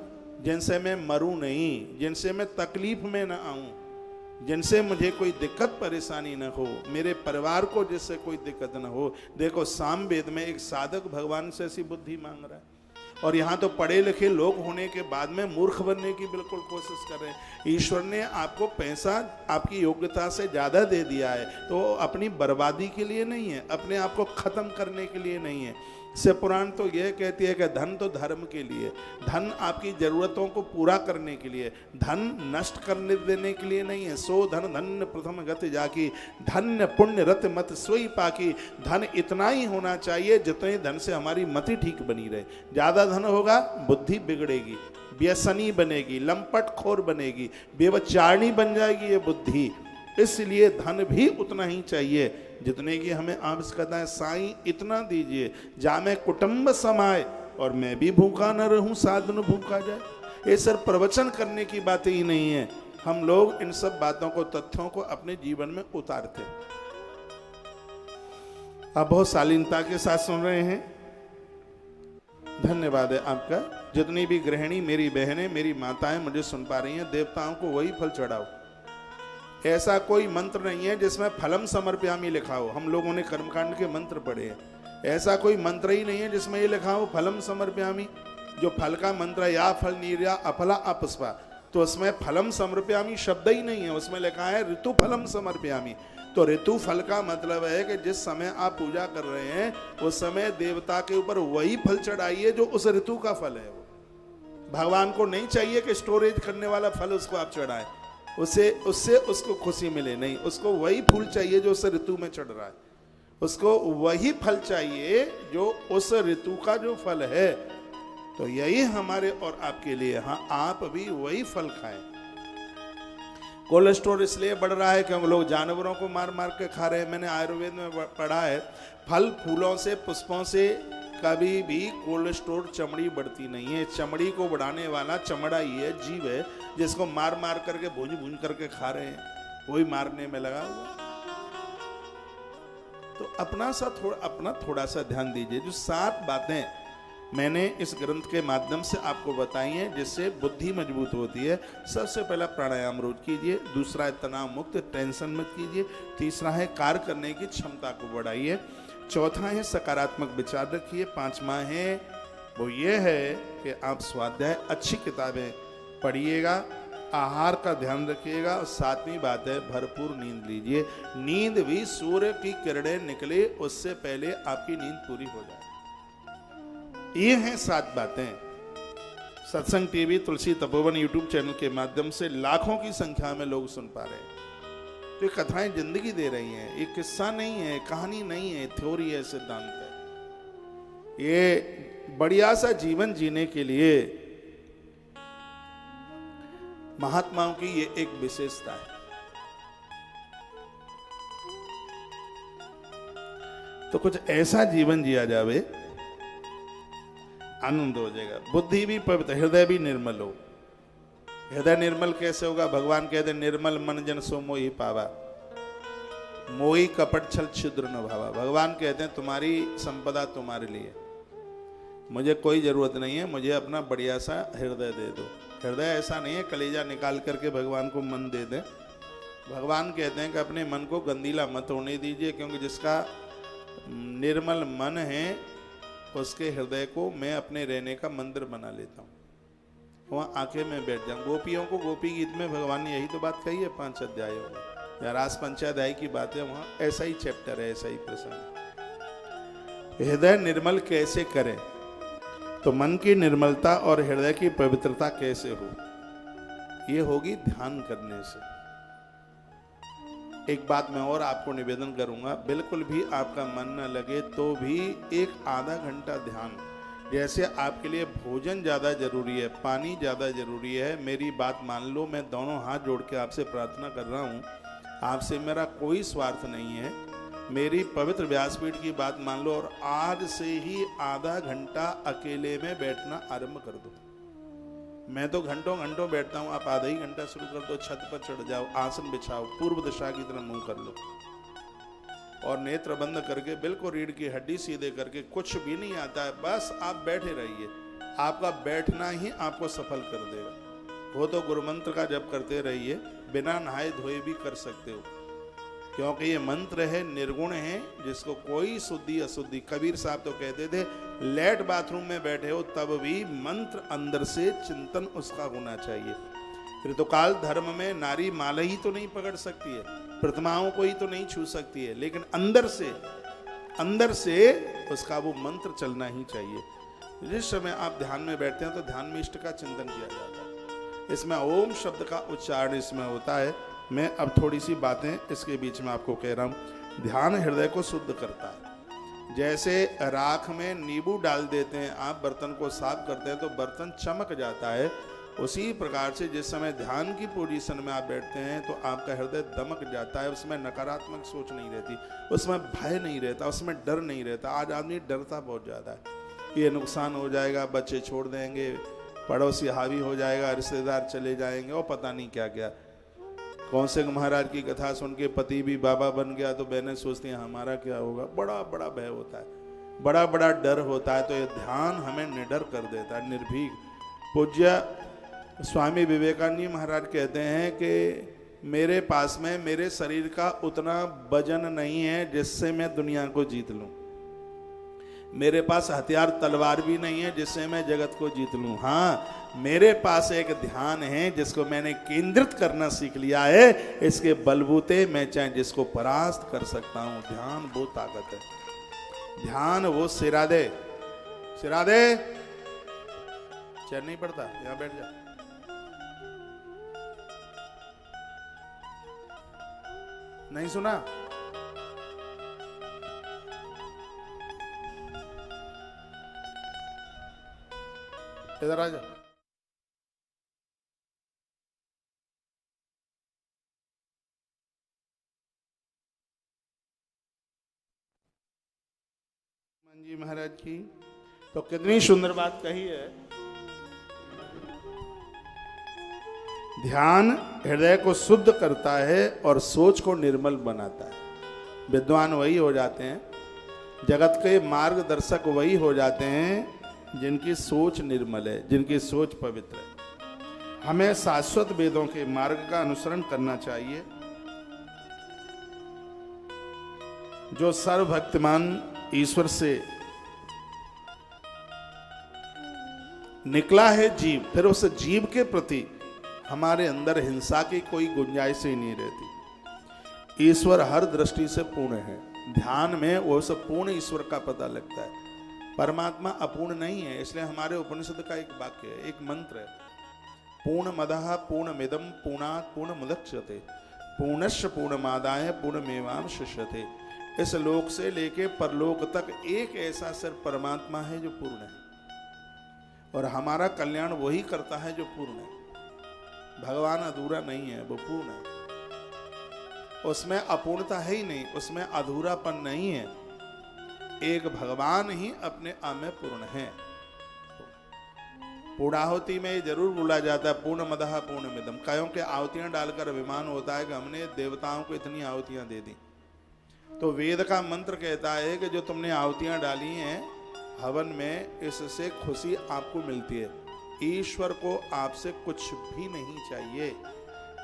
जिनसे मैं मरूं नहीं, जिनसे मैं तकलीफ में ना आऊं, जिनसे मुझे कोई दिक्कत परेशानी न हो, मेरे परिवार को जिससे कोई दिक्कत न हो। देखो सामवेद में एक साधक भगवान से ऐसी बुद्धि मांग रहा है, और यहाँ तो पढ़े लिखे लोग होने के बाद में मूर्ख बनने की बिल्कुल कोशिश कर रहे हैं। ईश्वर ने आपको पैसा आपकी योग्यता से ज़्यादा दे दिया है, तो अपनी बर्बादी के लिए नहीं है, अपने आप को खत्म करने के लिए नहीं है। शिव पुराण तो यह कहती है कि धन तो धर्म के लिए, धन आपकी जरूरतों को पूरा करने के लिए, धन नष्ट करने देने के लिए नहीं है। सो धन धन्य प्रथम गति जाकी, धन्य पुण्य रत मत सोई पाकी। धन इतना ही होना चाहिए जितने धन से हमारी मति ठीक बनी रहे। ज़्यादा धन होगा बुद्धि बिगड़ेगी, व्यसनी बनेगी, लंपट खोर बनेगी, बेवचारणी बन जाएगी ये बुद्धि। इसलिए धन भी उतना ही चाहिए जितने की हमें आवश्यकता है। साईं इतना दीजिए जामे कुटुंब समाए, और मैं भी भूखा न रहूं साधन भूखा जाए। ये सर प्रवचन करने की बातें ही नहीं है, हम लोग इन सब बातों को, तथ्यों को अपने जीवन में उतारते हैं। आप बहुत शालीनता के साथ सुन रहे हैं, धन्यवाद है आपका। जितनी भी गृहिणी मेरी बहनें, मेरी माताएं मुझे सुन पा रही हैं, देवताओं को वही फल चढ़ाओ। ऐसा कोई मंत्र नहीं है जिसमें फलम समर्पयामि लिखा हो। हम लोगों ने कर्मकांड के मंत्र पढ़े हैं, ऐसा कोई मंत्र ही नहीं है जिसमें ये लिखा हो फलम समर्पयामि। जो फल का मंत्र है, या फल नीर्या अफला अपुष्पा, तो उसमें फलम समर्पयामि शब्द ही नहीं है, उसमें लिखा है ऋतु फलम समर्पयामि। तो ऋतु फल का मतलब है कि जिस समय आप पूजा कर रहे हैं उस समय देवता के ऊपर वही फल चढ़ाइए जो उस ऋतु का फल है। भगवान को नहीं चाहिए कि स्टोरेज करने वाला फल उसको आप चढ़ाएं, उससे उसको खुशी मिले, नहीं, उसको वही फूल चाहिए जो उस ऋतु में चढ़ रहा है, उसको वही फल चाहिए जो उस ऋतु का जो फल है। तो यही हमारे और आपके लिए, हाँ आप भी वही फल खाएं। कोल्ड स्टोर इसलिए बढ़ रहा है कि हम लोग जानवरों को मार मार के खा रहे हैं। मैंने आयुर्वेद में पढ़ा है, फल फूलों से पुष्पों से कभी भी कोल्ड स्टोर चमड़ी बढ़ती नहीं है। चमड़ी को बढ़ाने वाला चमड़ा ही है, जीव है, जिसको मार मार करके भूंज भूंज करके खा रहे हैं, वही मारने में लगा हुआ। तो अपना थोड़ा सा ध्यान दीजिए। जो 7 बातें मैंने इस ग्रंथ के माध्यम से आपको बताई हैं जिससे बुद्धि मजबूत होती है। सबसे पहला प्राणायाम रोज कीजिए, दूसरा है तनाव मुक्त, टेंशन मत कीजिए, तीसरा है कार्य करने की क्षमता को बढ़ाइए, चौथा है सकारात्मक विचार रखिए, 5वां है वो ये है कि आप स्वाध्याय अच्छी किताबें पढ़िएगा, आहार का ध्यान रखिएगा, और 7वीं बात है भरपूर नींद लीजिए। नींद भी सूर्य की किरणें निकले उससे पहले आपकी नींद पूरी हो जाए। ये हैं 7 बातें। सत्संग टीवी, तुलसी तपोवन यूट्यूब चैनल के माध्यम से लाखों की संख्या में लोग सुन पा रहे हैं। तो ये कथाएं जिंदगी दे रही हैं, ये किस्सा नहीं है, कहानी नहीं है, थ्योरी है, सिद्धांत है। ये बढ़िया सा जीवन जीने के लिए महात्माओं की ये एक विशेषता है। तो कुछ ऐसा जीवन जिया जावे, आनंद हो जाएगा। बुद्धि भी पवित्र, हृदय भी निर्मल हो। हृदय निर्मल कैसे होगा? भगवान कहते हैं निर्मल मन जन सो मोहि पावा, मोहि कपट छल छिद्र न भावा। भगवान कहते हैं तुम्हारी संपदा तुम्हारे लिए, मुझे कोई जरूरत नहीं है, मुझे अपना बढ़िया सा हृदय दे दो। हृदय ऐसा नहीं है कलेजा निकाल करके भगवान को मन दे दें। भगवान कहते हैं कि अपने मन को गंदीला मत होने दीजिए, क्योंकि जिसका निर्मल मन है उसके हृदय को मैं अपने रहने का मंदिर बना लेता हूँ, वहाँ आके मैं बैठ जाऊँ। गोपियों को गोपी गीत में भगवान ने यही तो बात कही है 5 अध्यायों में, या रास पंचाध्याय की बात है, वहाँ ऐसा ही चैप्टर है, ऐसा ही प्रसंग। हृदय निर्मल कैसे करें? तो मन की निर्मलता और हृदय की पवित्रता कैसे हो? ये होगी ध्यान करने से। एक बात मैं और आपको निवेदन करूंगा, बिल्कुल भी आपका मन न लगे तो भी एक आधा घंटा ध्यान, जैसे आपके लिए भोजन ज़्यादा जरूरी है, पानी ज़्यादा जरूरी है, मेरी बात मान लो, मैं दोनों हाथ जोड़ के आपसे प्रार्थना कर रहा हूँ, आपसे मेरा कोई स्वार्थ नहीं है, मेरी पवित्र व्यासपीठ की बात मान लो और आज से ही आधा घंटा अकेले में बैठना आरंभ कर दो। मैं तो घंटों घंटों बैठता हूँ, आप आधा ही घंटा शुरू कर दो, छत पर चढ़ जाओ, आसन बिछाओ, पूर्व दिशा की तरफ मुंह कर लो और नेत्र बंद करके बिल्कुल रीढ़ की हड्डी सीधे करके, कुछ भी नहीं आता है, बस आप बैठे रहिए। आपका बैठना ही आपको सफल कर देगा। वो तो गुरु मंत्र का जप करते रहिए, बिना नहाए धोए भी कर सकते हो, क्योंकि ये मंत्र है, निर्गुण है, जिसको कोई शुद्धि अशुद्धि, कबीर साहब तो कहते थे लेट बाथरूम में बैठे हो तब भी मंत्र अंदर से चिंतन उसका होना चाहिए। ऋतुकाल धर्म में नारी माला ही तो नहीं पकड़ सकती है, प्रतिमाओं को ही तो नहीं छू सकती है, लेकिन अंदर से उसका वो मंत्र चलना ही चाहिए। जिस समय आप ध्यान में बैठते हैं तो ध्यान में इष्ट का चिंतन किया जाता है, इसमें ओम शब्द का उच्चारण इसमें होता है। मैं अब थोड़ी सी बातें इसके बीच में आपको कह रहा हूँ। ध्यान हृदय को शुद्ध करता है। जैसे राख में नींबू डाल देते हैं, आप बर्तन को साफ करते हैं तो बर्तन चमक जाता है, उसी प्रकार से जिस समय ध्यान की पोजीशन में आप बैठते हैं तो आपका हृदय दमक जाता है। उसमें नकारात्मक सोच नहीं रहती, उसमें भय नहीं रहता, उसमें डर नहीं रहता। आज आदमी डरता बहुत ज़्यादा है, ये नुकसान हो जाएगा, बच्चे छोड़ देंगे, पड़ोसी हावी हो जाएगा, रिश्तेदार चले जाएंगे और पता नहीं क्या क्या। कौनसे महाराज की कथा सुन के पति भी बाबा बन गया तो बहनें सोचती हैं हमारा क्या होगा। बड़ा बड़ा भय होता है, बड़ा बड़ा डर होता है। तो ये ध्यान हमें निडर कर देता है, निर्भीक। पूज्य स्वामी विवेकानंद महाराज कहते हैं कि मेरे पास में मेरे शरीर का उतना वजन नहीं है जिससे मैं दुनिया को जीत लूं, मेरे पास हथियार तलवार भी नहीं है जिससे मैं जगत को जीत लूं। हाँ, मेरे पास एक ध्यान है जिसको मैंने केंद्रित करना सीख लिया है, इसके बलबूते मैं चाहे जिसको परास्त कर सकता हूं। ध्यान वो ताकत है, ध्यान वो सिरा दे चैन नहीं पड़ता। यहां बैठ जा, नहीं सुना? इधर आ जा। जी महाराज की तो कितनी सुंदर बात कही है। ध्यान हृदय को शुद्ध करता है और सोच को निर्मल बनाता है। विद्वान वही हो जाते हैं, जगत के मार्गदर्शक वही हो जाते हैं जिनकी सोच निर्मल है, जिनकी सोच पवित्र है। हमें शाश्वत वेदों के मार्ग का अनुसरण करना चाहिए। जो सर्वभक्तिमान ईश्वर से निकला है जीव, फिर उस जीव के प्रति हमारे अंदर हिंसा की कोई गुंजाइश ही नहीं रहती। ईश्वर हर दृष्टि से पूर्ण है। ध्यान में वो सब पूर्ण ईश्वर का पता लगता है। परमात्मा अपूर्ण नहीं है, इसलिए हमारे उपनिषद का एक वाक्य है, एक मंत्र है, पूर्णमदः पूर्णमिदं पूर्णात् पूर्णमुदच्यते पूर्णस्य पूर्णमादाय पूर्णमेवावशिष्यते। इस लोक से लेके परलोक तक एक ऐसा सिर्फ परमात्मा है जो पूर्ण है, और हमारा कल्याण वही करता है जो पूर्ण है। भगवान अधूरा नहीं है, वो पूर्ण है, उसमें अपूर्णता है ही नहीं, उसमें अधूरापन नहीं है। एक भगवान ही अपने आप में पूर्ण है। पूर्णाहुति में जरूर बोला जाता है पूर्णमदः पूर्णमिदं, क्योंकि आहुतियां डालकर अभिमान होता है कि हमने देवताओं को इतनी आहुतियां दे दी। तो वेद का मंत्र कहता है कि जो तुमने आहुतियां डाली हैं हवन में, इससे खुशी आपको मिलती है। ईश्वर को आपसे कुछ भी नहीं चाहिए।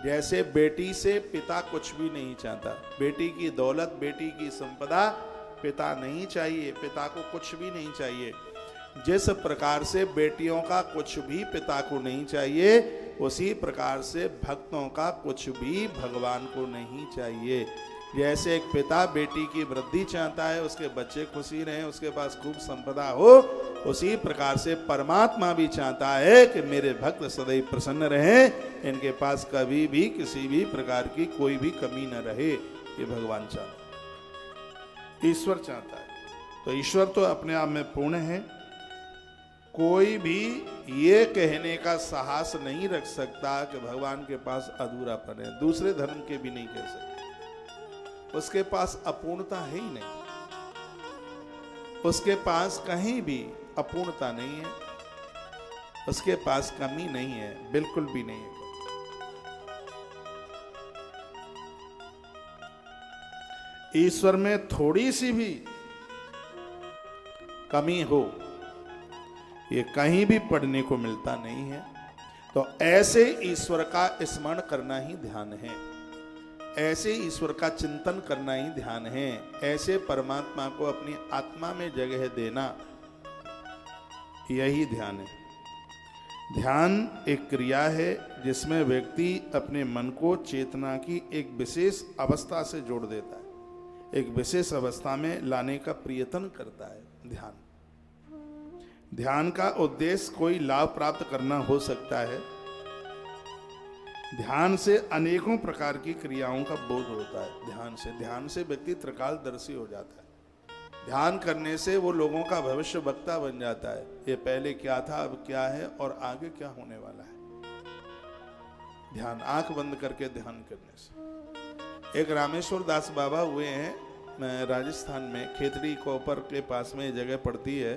जैसे बेटी से पिता कुछ भी नहीं चाहता, बेटी की दौलत, बेटी की संपदा पिता नहीं चाहिए, पिता को कुछ भी नहीं चाहिए। जिस प्रकार से बेटियों का कुछ भी पिता को नहीं चाहिए, उसी प्रकार से भक्तों का कुछ भी भगवान को नहीं चाहिए। जैसे एक पिता बेटी की वृद्धि चाहता है, उसके बच्चे खुशी रहें, उसके पास खूब संपदा हो, उसी प्रकार से परमात्मा भी चाहता है कि मेरे भक्त सदैव प्रसन्न रहें, इनके पास कभी भी किसी भी प्रकार की कोई भी कमी न रहे। ये भगवान चाहता है, ईश्वर चाहता है। तो ईश्वर तो अपने आप में पूर्ण है। कोई भी ये कहने का साहस नहीं रख सकता कि भगवान के पास अधूरापन है। दूसरे धर्म के भी नहीं कह सकते, उसके पास अपूर्णता है ही नहीं, उसके पास कहीं भी अपूर्णता नहीं है। उसके पास कमी नहीं है, बिल्कुल भी नहीं है। ईश्वर में थोड़ी सी भी कमी हो, ये कहीं भी पढ़ने को मिलता नहीं है। तो ऐसे ईश्वर का स्मरण करना ही ध्यान है, ऐसे ईश्वर का चिंतन करना ही ध्यान है, ऐसे परमात्मा को अपनी आत्मा में जगह देना, यही ध्यान है। ध्यान एक क्रिया है जिसमें व्यक्ति अपने मन को चेतना की एक विशेष अवस्था से जोड़ देता है, एक विशेष अवस्था में लाने का प्रयत्न करता है। ध्यान का उद्देश्य कोई लाभ प्राप्त करना हो सकता है। ध्यान से अनेकों प्रकार की क्रियाओं का बोध होता है। ध्यान से व्यक्ति त्रिकालदर्शी हो जाता है। ध्यान करने से वो लोगों का भविष्य वक्ता बन जाता है। ये पहले क्या था, अब क्या है और आगे क्या होने वाला है। ध्यान, आंख बंद करके ध्यान करने से। एक रामेश्वर दास बाबा हुए हैं राजस्थान में, खेतड़ी कोपर के पास में जगह पड़ती है।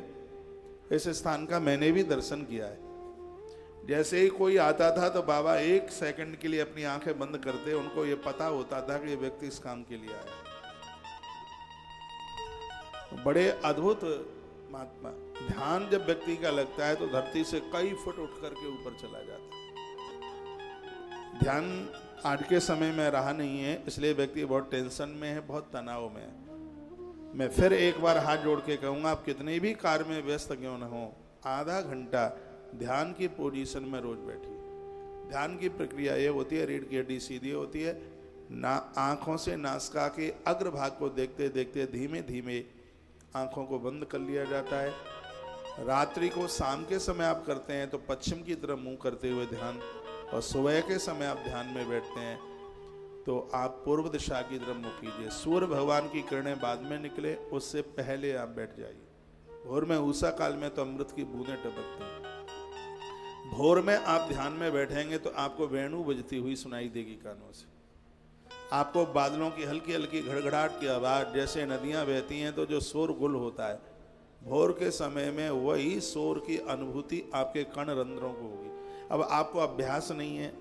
इस स्थान का मैंने भी दर्शन किया है। जैसे ही कोई आता था तो बाबा 1 सेकंड के लिए अपनी आंखें बंद करते, उनको ये पता होता था कि ये व्यक्ति इस काम के लिए आया। बड़े अद्भुत महात्मा। ध्यान जब व्यक्ति का लगता है तो धरती से कई फुट उठ करके ऊपर चला जाता है। ध्यान आज के समय में रहा नहीं है, इसलिए व्यक्ति बहुत टेंशन में है, बहुत तनाव में है। मैं फिर एक बार हाथ जोड़ के कहूंगा, आप कितने भी कार्य में व्यस्त क्यों न हो, आधा घंटा ध्यान की पोजीशन में रोज बैठिए। ध्यान की प्रक्रिया ये होती है, रीढ़ की हड्डी सीधी होती है, ना आंखों से नासिका के अग्रभाग को देखते देखते धीमे धीमे आंखों को बंद कर लिया जाता है। रात्रि को शाम के समय आप करते हैं तो पश्चिम की तरफ मुंह करते हुए ध्यान, और सुबह के समय आप ध्यान में बैठते हैं तो आप पूर्व दिशा की तरफ मुंह कीजिए। सूर्य भगवान की किरणें बाद में निकले, उससे पहले आप बैठ जाइए। भोर में उषा काल में तो अमृत की बूंदें टपकती हैं। भोर में आप ध्यान में बैठेंगे तो आपको वेणु बजती हुई सुनाई देगी कानों से। आपको बादलों की हल्की हल्की घड़घड़ाहट की आवाज, जैसे नदियां बहती हैं तो जो शोर गुल होता है, भोर के समय में वही शोर की अनुभूति आपके कण रंध्रों को होगी। अब आपको अभ्यास नहीं है,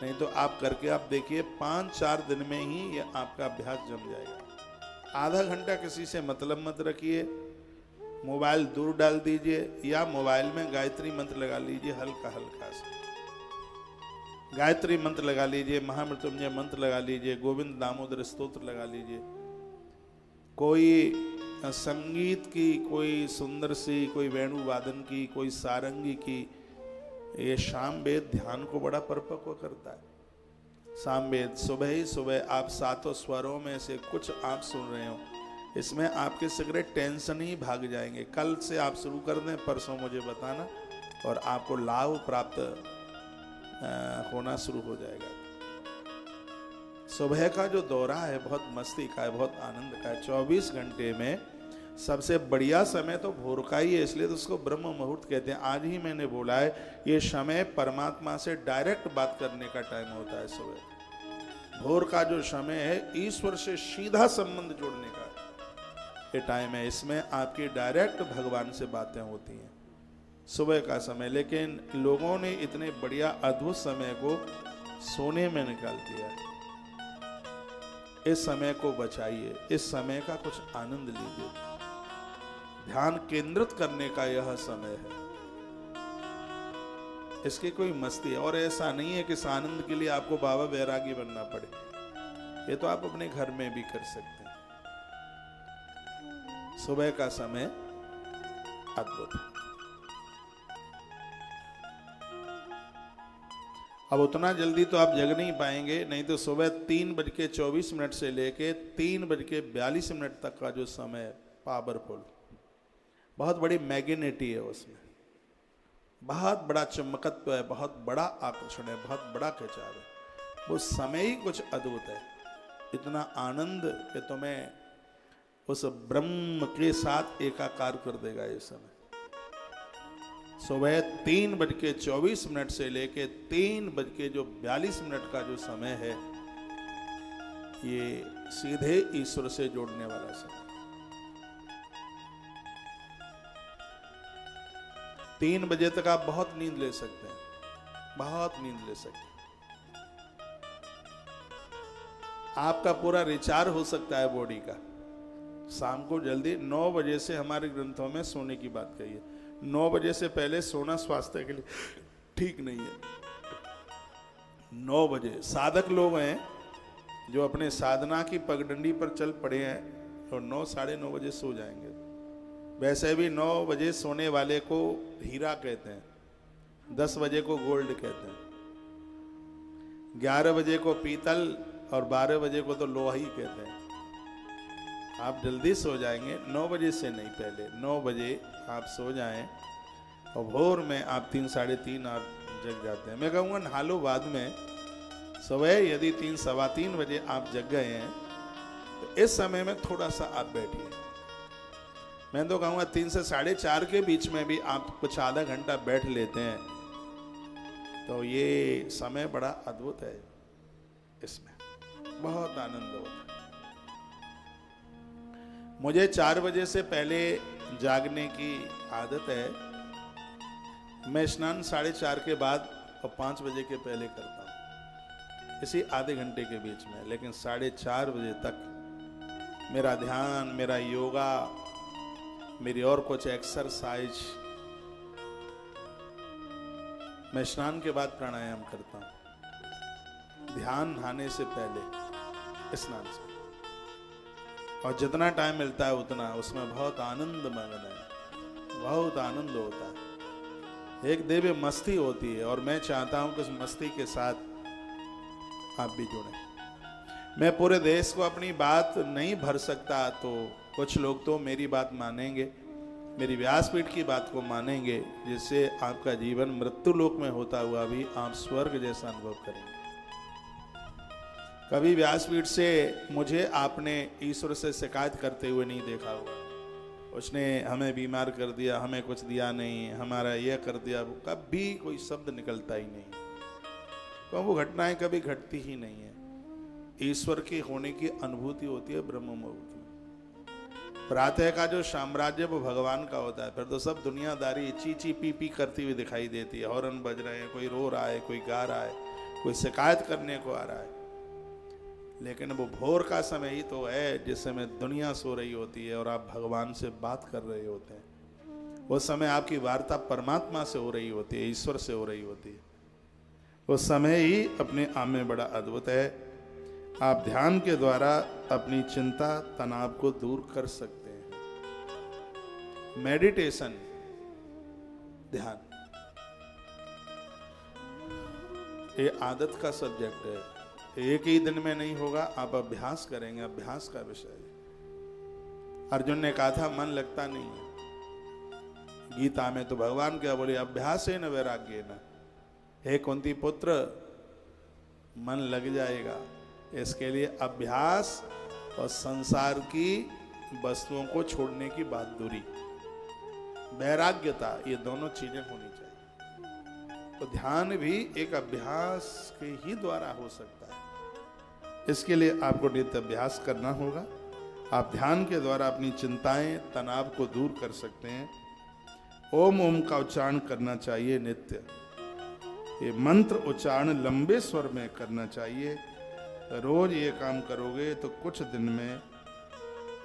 नहीं तो आप करके आप देखिए, 5-4 दिन में ही ये आपका अभ्यास जम जाएगा। आधा घंटा किसी से मतलब मत रखिए, मोबाइल दूर डाल दीजिए, या मोबाइल में गायत्री मंत्र लगा लीजिए, हल्का हल्का सा गायत्री मंत्र लगा लीजिए, महामृत्युंजय मंत्र लगा लीजिए, गोविंद दामोदर स्तोत्र लगा लीजिए। कोई संगीत की, कोई सुंदर सी, कोई वेणु वादन की, कोई सारंगी की, ये सामवेद ध्यान को बड़ा परिपक्व करता है। सामवेद सुबह ही सुबह आप 7 स्वरों में से कुछ आप सुन रहे हो, इसमें आपके सगरे टेंशन ही भाग जाएंगे। कल से आप शुरू कर दें, परसों मुझे बताना, और आपको लाभ प्राप्त होना शुरू हो जाएगा। सुबह का जो दौरा है बहुत मस्ती का है, बहुत आनंद का है। 24 घंटे में सबसे बढ़िया समय तो भोर का ही है, इसलिए तो उसको ब्रह्म मुहूर्त कहते हैं। आज ही मैंने बोला है, ये समय परमात्मा से डायरेक्ट बात करने का टाइम होता है। सुबह भोर का जो समय है, ईश्वर से सीधा संबंध जोड़ने का ये टाइम है। इसमें आपकी डायरेक्ट भगवान से बातें होती हैं, सुबह का समय। लेकिन लोगों ने इतने बढ़िया अद्भुत समय को सोने में निकाल दिया। इस समय को बचाइए, इस समय का कुछ आनंद लीजिए। ध्यान केंद्रित करने का यह समय है, इसकी कोई मस्ती है। और ऐसा नहीं है कि इस आनंद के लिए आपको बाबा बैरागी बनना पड़े, ये तो आप अपने घर में भी कर सकते हैं। सुबह का समय अद्भुत है। अब उतना जल्दी तो आप जग नहीं पाएंगे, नहीं तो सुबह 3:24 से लेके 3:42 तक का जो समय है, पावरफुल, बहुत बड़ी मैग्नेटी है, उसमें बहुत बड़ा चमकत्व है, बहुत बड़ा आकर्षण है, बहुत बड़ा खिंचाव है। वो समय ही कुछ अद्भुत है, इतना आनंद कि तुम्हें उस ब्रह्म के साथ एकाकार कर देगा ये समय। सुबह 3:24 से लेके 3:42 का जो समय है, ये सीधे ईश्वर से जोड़ने वाला समय। 3 बजे तक आप बहुत नींद ले सकते हैं, बहुत नींद ले सकते हैं। आपका पूरा रिचार्ज हो सकता है बॉडी का। शाम को जल्दी 9 बजे से हमारे ग्रंथों में सोने की बात कही है। 9 बजे से पहले सोना स्वास्थ्य के लिए ठीक नहीं है। 9 बजे साधक लोग हैं जो अपने साधना की पगडंडी पर चल पड़े हैं और 9 साढ़े 9 बजे सो जाएंगे। वैसे भी 9 बजे सोने वाले को हीरा कहते हैं, 10 बजे को गोल्ड कहते हैं, 11 बजे को पीतल और 12 बजे को तो लोहा ही कहते हैं। आप जल्दी सो जाएंगे, 9 बजे से नहीं, पहले 9 बजे आप सो जाएं और भोर में आप 3 साढ़े 3 आप जग जाते हैं। मैं कहूँगा नहा लो बाद में, सुबह यदि 3 सवा 3 बजे आप जग गए हैं तो इस समय में थोड़ा सा आप बैठिए। मैं तो कहूँगा 3 से साढ़े 4 के बीच में भी आप कुछ आधा घंटा बैठ लेते हैं तो ये समय बड़ा अद्भुत है, इसमें बहुत आनंद होता है। मुझे 4 बजे से पहले जागने की आदत है। मैं स्नान 4:30 के बाद और 5 बजे के पहले करता हूँ, इसी आधे घंटे के बीच में। लेकिन 4:30 बजे तक मेरा ध्यान, मेरा योगा, मेरी और कुछ एक्सरसाइज, मैं स्नान के बाद प्राणायाम करता हूँ, ध्यान नहाने से पहले, स्नान से। और जितना टाइम मिलता है उतना उसमें बहुत आनंद मगन है, बहुत आनंद होता है, एक दिव्य मस्ती होती है। और मैं चाहता हूं कि उस मस्ती के साथ आप भी जुड़ें। मैं पूरे देश को अपनी बात नहीं भर सकता, तो कुछ लोग तो मेरी बात मानेंगे, मेरी व्यासपीठ की बात को मानेंगे, जिससे आपका जीवन मृत्यु लोक में होता हुआ भी आप स्वर्ग जैसा अनुभव करेंगे। कभी व्यासपीठ से मुझे आपने ईश्वर से शिकायत करते हुए नहीं देखा होगा, उसने हमें बीमार कर दिया, हमें कुछ दिया नहीं, हमारा यह कर दिया, कभी कोई शब्द निकलता ही नहीं। तो वो घटनाएं कभी घटती ही नहीं है। ईश्वर के होने की अनुभूति होती है ब्रह्म मुहूर्त में। प्रातः का जो साम्राज्य वो भगवान का होता है, फिर तो सब दुनियादारी ची ची पी पी करती हुई दिखाई देती है। हॉर्न बज रहे हैं, कोई रो रहा है, कोई गा रहा है, कोई शिकायत करने को आ रहा है। लेकिन वो भोर का समय ही तो है जिस समय दुनिया सो रही होती है और आप भगवान से बात कर रहे होते हैं। उस समय आपकी वार्ता परमात्मा से हो रही होती है, ईश्वर से हो रही होती है। उस समय ही अपने आप में बड़ा अद्भुत है। आप ध्यान के द्वारा अपनी चिंता, तनाव को दूर कर सकते हैं। मेडिटेशन, ध्यान, ये आदत का सब्जेक्ट है, एक ही दिन में नहीं होगा, आप अभ्यास करेंगे, अभ्यास का विषय है। अर्जुन ने कहा था मन लगता नहीं है, गीता में तो भगवान क्या बोले, अभ्यास है न वैराग्य न। हे कुंती पुत्र, मन लग जाएगा, इसके लिए अभ्यास और संसार की वस्तुओं को छोड़ने की बहादुरी, वैराग्यता, ये दोनों चीजें होनी चाहिए। तो ध्यान भी एक अभ्यास के ही द्वारा हो सकता है। इसके लिए आपको नित्य अभ्यास करना होगा। आप ध्यान के द्वारा अपनी चिंताएं, तनाव को दूर कर सकते हैं। ओम ओम का उच्चारण करना चाहिए नित्य। ये मंत्र उच्चारण लंबे स्वर में करना चाहिए। रोज ये काम करोगे तो कुछ दिन में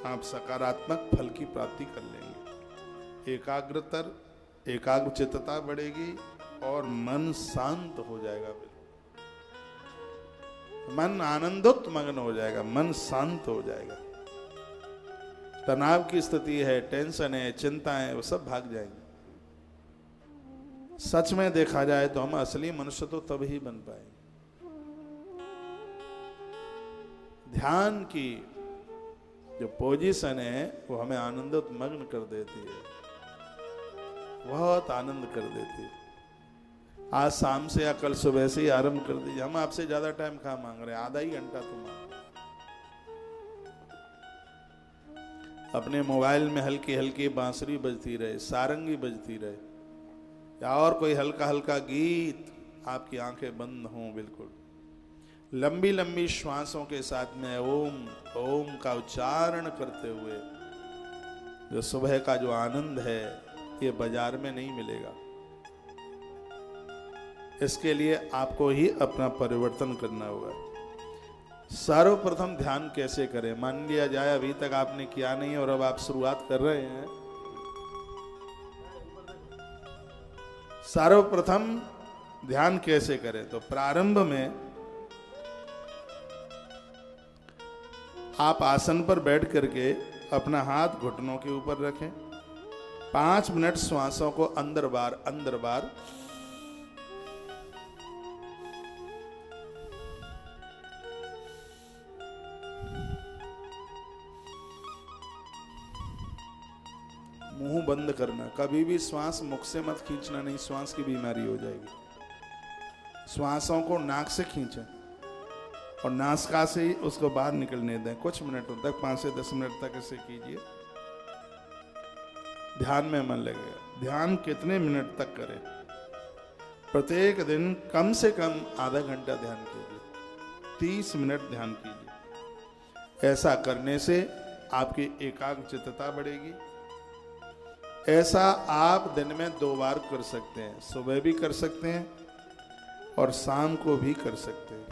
आप सकारात्मक फल की प्राप्ति कर लेंगे। एकाग्रचित्तता बढ़ेगी और मन शांत हो जाएगा, मन आनंदोत मग्न हो जाएगा, मन शांत हो जाएगा। तनाव की स्थिति है, टेंशन है, चिंता है, वो सब भाग जाएंगे। सच में देखा जाए तो हम असली मनुष्य तो तब ही बन पाएंगे। ध्यान की जो पोजीशन है वो हमें आनंदोत मग्न कर देती है, बहुत आनंद कर देती है। आज शाम से या कल सुबह से ही आरंभ कर दीजिए। हम आपसे ज्यादा टाइम कहाँ मांग रहे हैं, आधा ही घंटा तो मांग। अपने मोबाइल में हल्की हल्की बांसुरी बजती रहे, सारंगी बजती रहे, या और कोई हल्का हल्का गीत, आपकी आंखें बंद हों बिल्कुल। लंबी लंबी श्वासों के साथ में ओम ओम का उच्चारण करते हुए जो सुबह का जो आनंद है, ये बाजार में नहीं मिलेगा। इसके लिए आपको ही अपना परिवर्तन करना होगा। सर्वप्रथम ध्यान कैसे करें? मान लिया जाए अभी तक आपने किया नहीं और अब आप शुरुआत कर रहे हैं। सर्वप्रथम ध्यान कैसे करें? तो प्रारंभ में आप आसन पर बैठ करके अपना हाथ घुटनों के ऊपर रखें। 5 मिनट श्वासों को अंदर बार मुंह बंद करना। कभी भी श्वास मुख से मत खींचना, नहीं श्वास की बीमारी हो जाएगी। श्वासों को नाक से खींचें और नासिका से ही उसको बाहर निकलने दें। कुछ मिनटों तक, 5 से 10 मिनट तक ऐसे कीजिए। ध्यान में मन लगेगा। ध्यान कितने मिनट तक करें? प्रत्येक दिन कम से कम आधा घंटा ध्यान कीजिए, 30 मिनट ध्यान कीजिए। ऐसा करने से आपकी एकाग्रचित्तता बढ़ेगी। ऐसा आप दिन में 2 बार कर सकते हैं, सुबह भी कर सकते हैं और शाम को भी कर सकते हैं।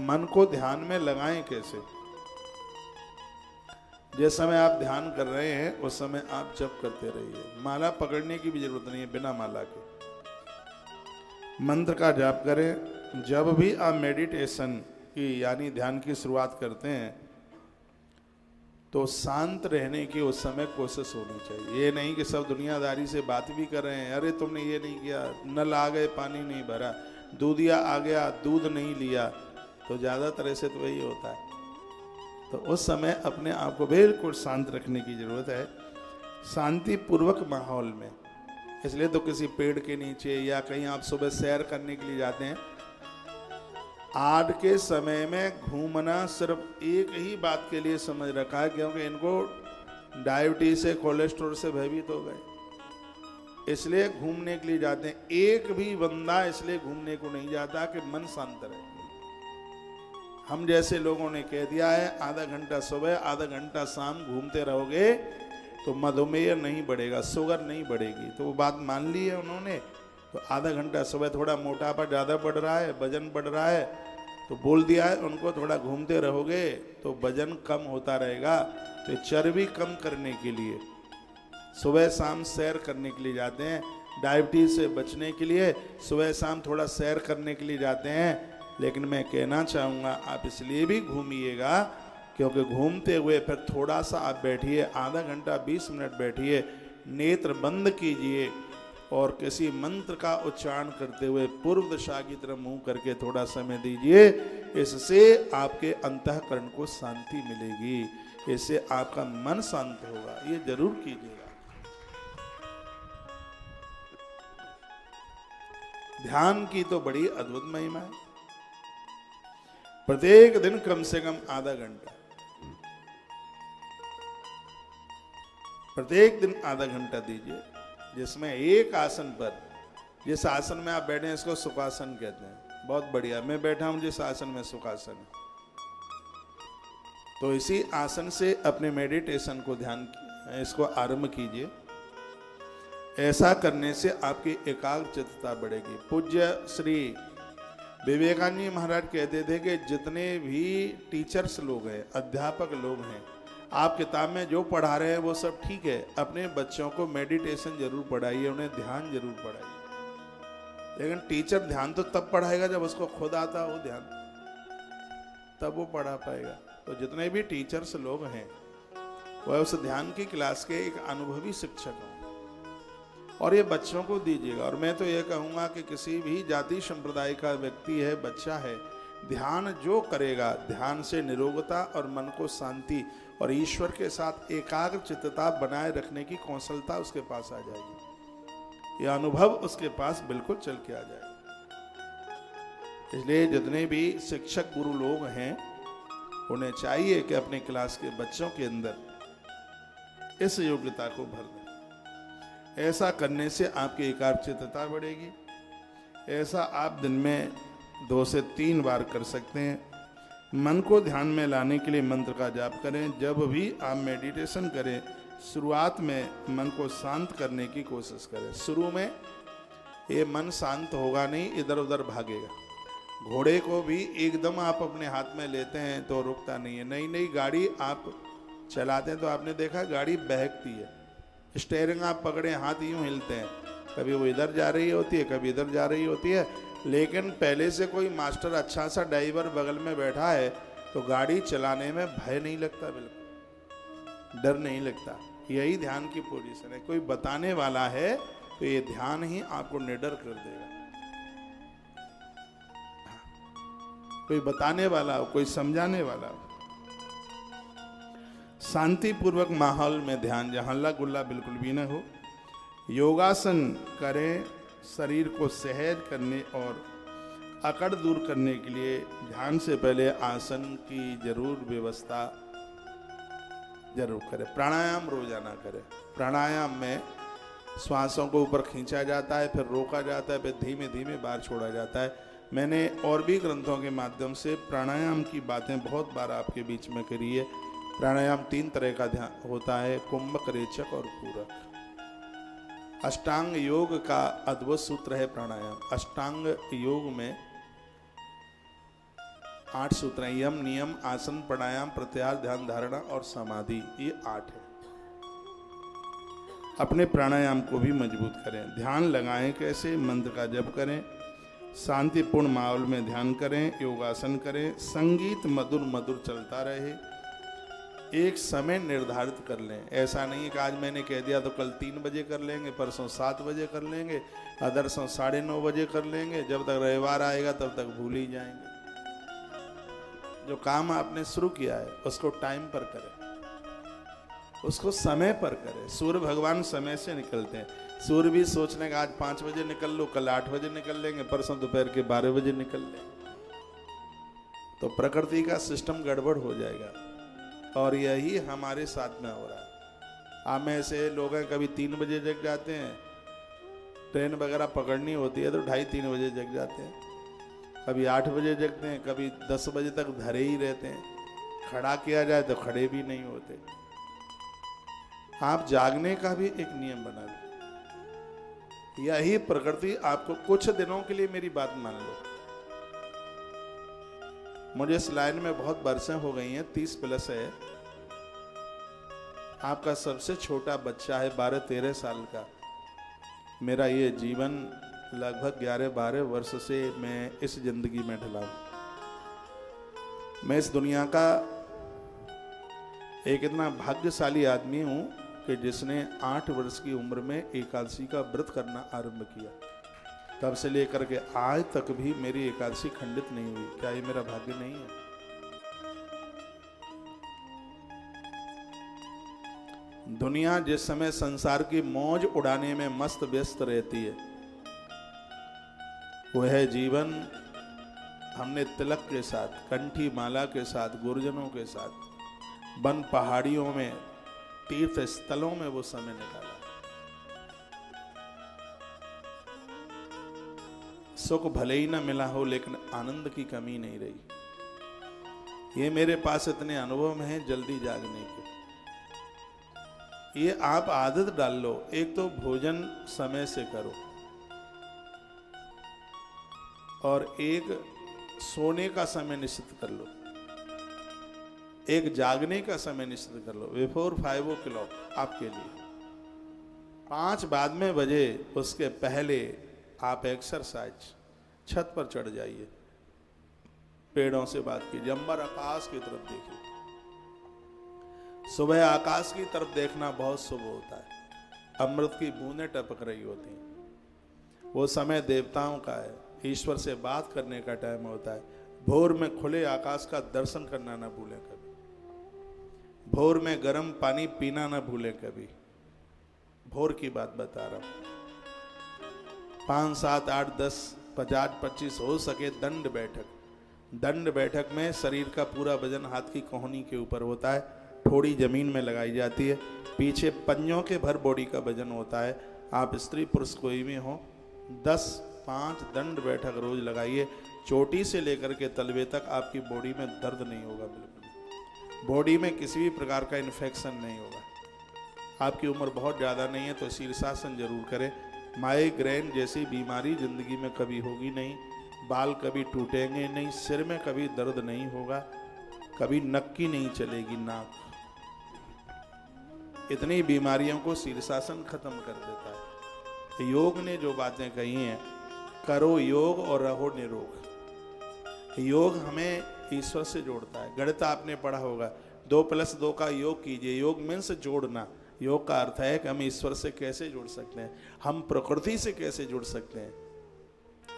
मन को ध्यान में लगाएं कैसे? जिस समय आप ध्यान कर रहे हैं उस समय आप जप करते रहिए। माला पकड़ने की भी जरूरत नहीं है, बिना माला के मंत्र का जाप करें। जब भी आप मेडिटेशन की यानी ध्यान की शुरुआत करते हैं तो शांत रहने की उस समय कोशिश होनी चाहिए। ये नहीं कि सब दुनियादारी से बात भी कर रहे हैं, अरे तुमने ये नहीं किया, नल आ गए पानी नहीं भरा, दूधिया आ गया दूध नहीं लिया, तो ज़्यादातर ऐसे तो वही होता है। तो उस समय अपने आप को बिल्कुल शांत रखने की ज़रूरत है, शांतिपूर्वक माहौल में। इसलिए तो किसी पेड़ के नीचे या कहीं आप सुबह सैर करने के लिए जाते हैं, आज के समय में घूमना सिर्फ एक ही बात के लिए समझ रखा है, क्योंकि इनको डायबिटीज से, कोलेस्ट्रॉल से भयभीत हो गए, इसलिए घूमने के लिए जाते हैं। एक भी बंदा इसलिए घूमने को नहीं जाता कि मन शांत रहे। हम जैसे लोगों ने कह दिया है आधा घंटा सुबह आधा घंटा शाम घूमते रहोगे तो मधुमेह नहीं बढ़ेगा, शुगर नहीं बढ़ेगी। तो वो बात मान ली है उन्होंने। तो आधा घंटा सुबह, थोड़ा मोटापा ज़्यादा बढ़ रहा है, वजन बढ़ रहा है, तो बोल दिया है उनको थोड़ा घूमते रहोगे तो वजन कम होता रहेगा। तो चर्बी कम करने के लिए सुबह शाम सैर करने के लिए जाते हैं। डायबिटीज से बचने के लिए सुबह शाम थोड़ा सैर करने के लिए जाते हैं। लेकिन मैं कहना चाहूँगा आप इसलिए भी घूमिएगा क्योंकि घूमते हुए फिर थोड़ा सा आप बैठिए, आधा घंटा 20 मिनट बैठिए, नेत्र बंद कीजिए और किसी मंत्र का उच्चारण करते हुए पूर्व दिशा की तरफ मुंह करके थोड़ा समय दीजिए। इससे आपके अंतःकरण को शांति मिलेगी, इससे आपका मन शांत होगा। ये जरूर कीजिएगा। ध्यान की तो बड़ी अद्भुत महिमा है। प्रत्येक दिन कम से कम आधा घंटा, प्रत्येक दिन आधा घंटा दीजिए, जिसमें एक आसन पर, जिस आसन में आप बैठे हैं इसको सुखासन कहते हैं। बहुत बढ़िया, मैं बैठा हूं जिस आसन में, सुखासन है। तो इसी आसन से अपने मेडिटेशन को इसको आरंभ कीजिए। ऐसा करने से आपकी एकाग्रचित्तता बढ़ेगी। पूज्य श्री विवेकानंद जी महाराज कहते थे कि जितने भी टीचर्स लोग हैं, अध्यापक लोग हैं, आप किताब में जो पढ़ा रहे हैं वो सब ठीक है, अपने बच्चों को मेडिटेशन जरूर पढ़ाइए, उन्हें ध्यान जरूर पढ़ाइए। लेकिन टीचर ध्यान तो तब पढ़ाएगा जब उसको खुद आता हो ध्यान, तब वो पढ़ा पाएगा। तो जितने भी टीचर्स लोग हैं वह उस ध्यान की क्लास के एक अनुभवी शिक्षक हों और ये बच्चों को दीजिएगा। और मैं तो ये कहूँगा कि किसी भी जाति संप्रदाय का व्यक्ति है, बच्चा है, ध्यान जो करेगा, ध्यान से निरोगता और मन को शांति और ईश्वर के साथ एकाग्रचित्तता बनाए रखने की कौशलता उसके पास आ जाएगी। यह अनुभव उसके पास बिल्कुल चल के आ जाएगा। इसलिए जितने भी शिक्षक गुरु लोग हैं उन्हें चाहिए कि अपने क्लास के बच्चों के अंदर इस योग्यता को भर दें। ऐसा करने से आपकी एकाग्रचित्तता बढ़ेगी। ऐसा आप दिन में 2 से 3 बार कर सकते हैं। मन को ध्यान में लाने के लिए मंत्र का जाप करें। जब भी आप मेडिटेशन करें, शुरुआत में मन को शांत करने की कोशिश करें। शुरू में ये मन शांत होगा नहीं, इधर उधर भागेगा। घोड़े को भी एकदम आप अपने हाथ में लेते हैं तो रुकता नहीं है। नई नई गाड़ी आप चलाते हैं तो आपने देखा गाड़ी बहकती है, स्टेयरिंग आप पकड़े हाथ यूं हिलते हैं, कभी वो इधर जा रही होती है कभी इधर जा रही होती है। लेकिन पहले से कोई मास्टर अच्छा सा ड्राइवर बगल में बैठा है तो गाड़ी चलाने में भय नहीं लगता, बिल्कुल डर नहीं लगता। यही ध्यान की पोजीशन है। कोई बताने वाला है तो ये ध्यान ही आपको निडर कर देगा। कोई बताने वाला हो, कोई समझाने वाला हो। शांतिपूर्वक माहौल में ध्यान, जहां हल्ला गुल्ला बिल्कुल भी न हो। योगासन करें, शरीर को सहज करने और अकड़ दूर करने के लिए ध्यान से पहले आसन की जरूर व्यवस्था जरूर करें। प्राणायाम रोजाना करें। प्राणायाम में श्वासों को ऊपर खींचा जाता है, फिर रोका जाता है, फिर धीमे धीमे बाहर छोड़ा जाता है। मैंने और भी ग्रंथों के माध्यम से प्राणायाम की बातें बहुत बार आपके बीच में करी है। प्राणायाम 3 तरह का ध्यान होता है, कुंभक, रेचक और पूरक। अष्टांग योग का अद्भुत सूत्र है प्राणायाम। अष्टांग योग में 8 सूत्र हैं। यम, नियम, आसन, प्राणायाम, प्रत्याहार, ध्यान धारणा और समाधि, ये 8 है। अपने प्राणायाम को भी मजबूत करें। ध्यान लगाएं कैसे? मंत्र का जप करें, शांतिपूर्ण माहौल में ध्यान करें, योगासन करें, संगीत मधुर मधुर चलता रहे। एक समय निर्धारित कर लें। ऐसा नहीं है कि आज मैंने कह दिया तो कल 3 बजे कर लेंगे, परसों 7 बजे कर लेंगे, अदरसों 9:30 बजे कर लेंगे। जब तक रविवार आएगा तब तक भूल ही जाएंगे। जो काम आपने शुरू किया है उसको टाइम पर करें, उसको समय पर करें। सूर्य भगवान समय से निकलते हैं। सूर्य भी सोच लेंगे आज 5 बजे निकल लो, कल 8 बजे निकल लेंगे, परसों दोपहर के 12 बजे निकल लेंगे, तो प्रकृति का सिस्टम गड़बड़ हो जाएगा। और यही हमारे साथ में हो रहा है। आप में से लोग हैं कभी 3 बजे जग जाते हैं, ट्रेन वगैरह पकड़नी होती है तो 2:30-3 बजे जग जाते हैं, कभी 8 बजे जगते हैं, कभी 10 बजे तक धरे ही रहते हैं। खड़ा किया जाए तो खड़े भी नहीं होते। आप जागने का भी एक नियम बना लो। यही प्रकृति आपको कुछ दिनों के लिए, मेरी बात मान लो, मुझे इस लाइन में बहुत बरसें हो गई हैं, 30+ है। आपका सबसे छोटा बच्चा है 12-13 साल का। मेरा ये जीवन लगभग 11-12 वर्ष से मैं इस जिंदगी में ढला हूं। मैं इस दुनिया का एक इतना भाग्यशाली आदमी हूं कि जिसने 8 वर्ष की उम्र में एकादशी का व्रत करना आरंभ किया। तब से लेकर के आज तक भी मेरी एकादशी खंडित नहीं हुई। क्या ये मेरा भाग्य नहीं है? दुनिया जिस समय संसार की मौज उड़ाने में मस्त व्यस्त रहती है, वह जीवन हमने तिलक के साथ, कंठी माला के साथ, गुरुजनों के साथ, वन पहाड़ियों में, तीर्थ स्थलों में वो समय निकाला। सुख भले ही ना मिला हो लेकिन आनंद की कमी नहीं रही। ये मेरे पास इतने अनुभव में हैं जल्दी जागने के। ये आप आदत डाल लो। एक तो भोजन समय से करो, और एक सोने का समय निश्चित कर लो, एक जागने का समय निश्चित कर लो। बिफोर 5 o'clock आपके लिए, 5 बाद में बजे उसके पहले आप एक्सरसाइज, छत पर चढ़ जाइए, पेड़ों से बात कीजिए, अंबर आकाश की तरफ देखिए। सुबह आकाश की तरफ देखना बहुत शुभ होता है। अमृत की बूंदें टपक रही होती हैं। वो समय देवताओं का है, ईश्वर से बात करने का टाइम होता है। भोर में खुले आकाश का दर्शन करना ना भूलें कभी। भोर में गर्म पानी पीना ना भूलें कभी। भोर की बात बता रहा हूं। 5, 7, 8, 10, 50, 25 हो सके दंड बैठक। दंड बैठक में शरीर का पूरा वजन हाथ की कोहनी के ऊपर होता है, थोड़ी जमीन में लगाई जाती है, पीछे पंजों के भर बॉडी का वजन होता है। आप स्त्री पुरुष कोई भी हो, 10-5 दंड बैठक रोज लगाइए। चोटी से लेकर के तलवे तक आपकी बॉडी में दर्द नहीं होगा, बिल्कुल बॉडी में किसी भी प्रकार का इन्फेक्शन नहीं होगा। आपकी उम्र बहुत ज़्यादा नहीं है तो शीर्षासन जरूर करें। माइग्रेन जैसी बीमारी जिंदगी में कभी होगी नहीं, बाल कभी टूटेंगे नहीं, सिर में कभी दर्द नहीं होगा, कभी नक्की नहीं चलेगी नाक। इतनी बीमारियों को शीर्षासन खत्म कर देता है। योग ने जो बातें कही हैं, करो योग और रहो निरोग। योग हमें ईश्वर से जोड़ता है। गणित आपने पढ़ा होगा, 2+2 का योग कीजिए। योग मीन्स जोड़ना। योग का अर्थ है कि हम ईश्वर से कैसे जुड़ सकते हैं, हम प्रकृति से कैसे जुड़ सकते हैं,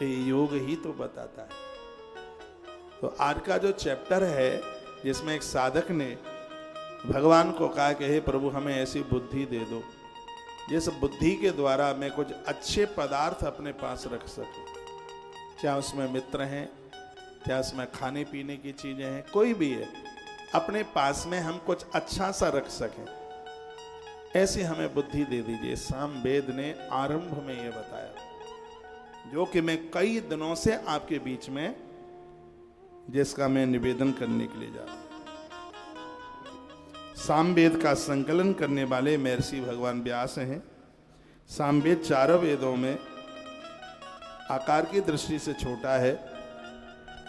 ये योग ही तो बताता है। तो आज का जो चैप्टर है, जिसमें एक साधक ने भगवान को कहा कि हे प्रभु हमें ऐसी बुद्धि दे दो जिस बुद्धि के द्वारा मैं कुछ अच्छे पदार्थ अपने पास रख सकूं, चाहे उसमें मित्र हैं, चाहे उसमें खाने पीने की चीजें हैं, कोई भी है, अपने पास में हम कुछ अच्छा सा रख सकें, ऐसी हमें बुद्धि दे दीजिए। सामवेद ने आरंभ में ये बताया, जो कि मैं कई दिनों से आपके बीच में जिसका मैं निवेदन करने के लिए जा रहा हूं। सामवेद का संकलन करने वाले महर्षि भगवान व्यास हैं। सामवेद चारों वेदों में आकार की दृष्टि से छोटा है,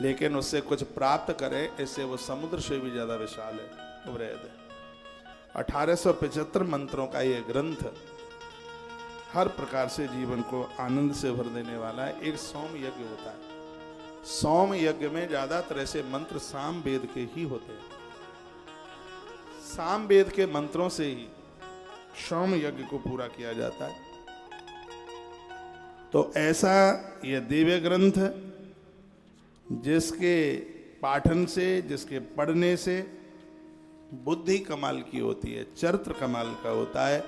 लेकिन उससे कुछ प्राप्त करें, इससे वो समुद्र से भी ज्यादा विशाल है, वृहद है। 1875 मंत्रों का ये ग्रंथ हर प्रकार से जीवन को आनंद से भर देने वाला है। एक सोम यज्ञ होता है, सोम यज्ञ में ज्यादातर ऐसे मंत्र सामवेद के ही होते हैं। सामवेद के मंत्रों से ही सोम यज्ञ को पूरा किया जाता है। तो ऐसा यह दिव्य ग्रंथ जिसके पाठन से, जिसके पढ़ने से बुद्धि कमाल की होती है, चरित्र कमाल का होता है,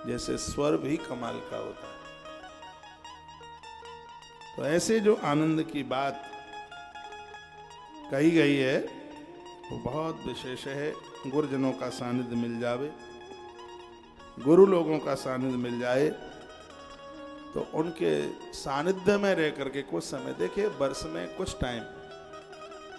जैसे स्वर भी कमाल का होता है। तो ऐसे जो आनंद की बात कही गई है वो बहुत विशेष है। गुरुजनों का सानिध्य मिल जावे, गुरु लोगों का सानिध्य मिल जाए, तो उनके सानिध्य में रह करके कुछ समय, देखिए वर्ष में कुछ टाइम,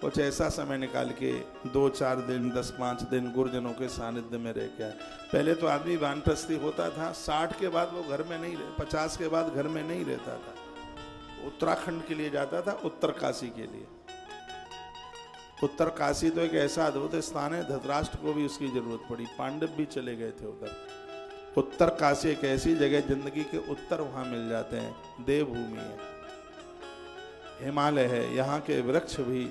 कुछ ऐसा समय निकाल के 2-4 दिन, 10-5 दिन गुरुजनों के सानिध्य में रह के। पहले तो आदमी वानप्रस्थी होता था, 60 के बाद वो घर में नहीं रह, 50 के बाद घर में नहीं रहता था, उत्तराखंड के लिए जाता था, उत्तर काशी के लिए। उत्तर काशी तो एक ऐसा अद्भुत स्थान है, धृतराष्ट्र को भी उसकी जरूरत पड़ी, पांडव भी चले गए थे उधर। उत्तर काशी एक ऐसी जगह, जिंदगी के उत्तर वहां मिल जाते हैं, देवभूमि है, हिमालय है, यहाँ के वृक्ष भी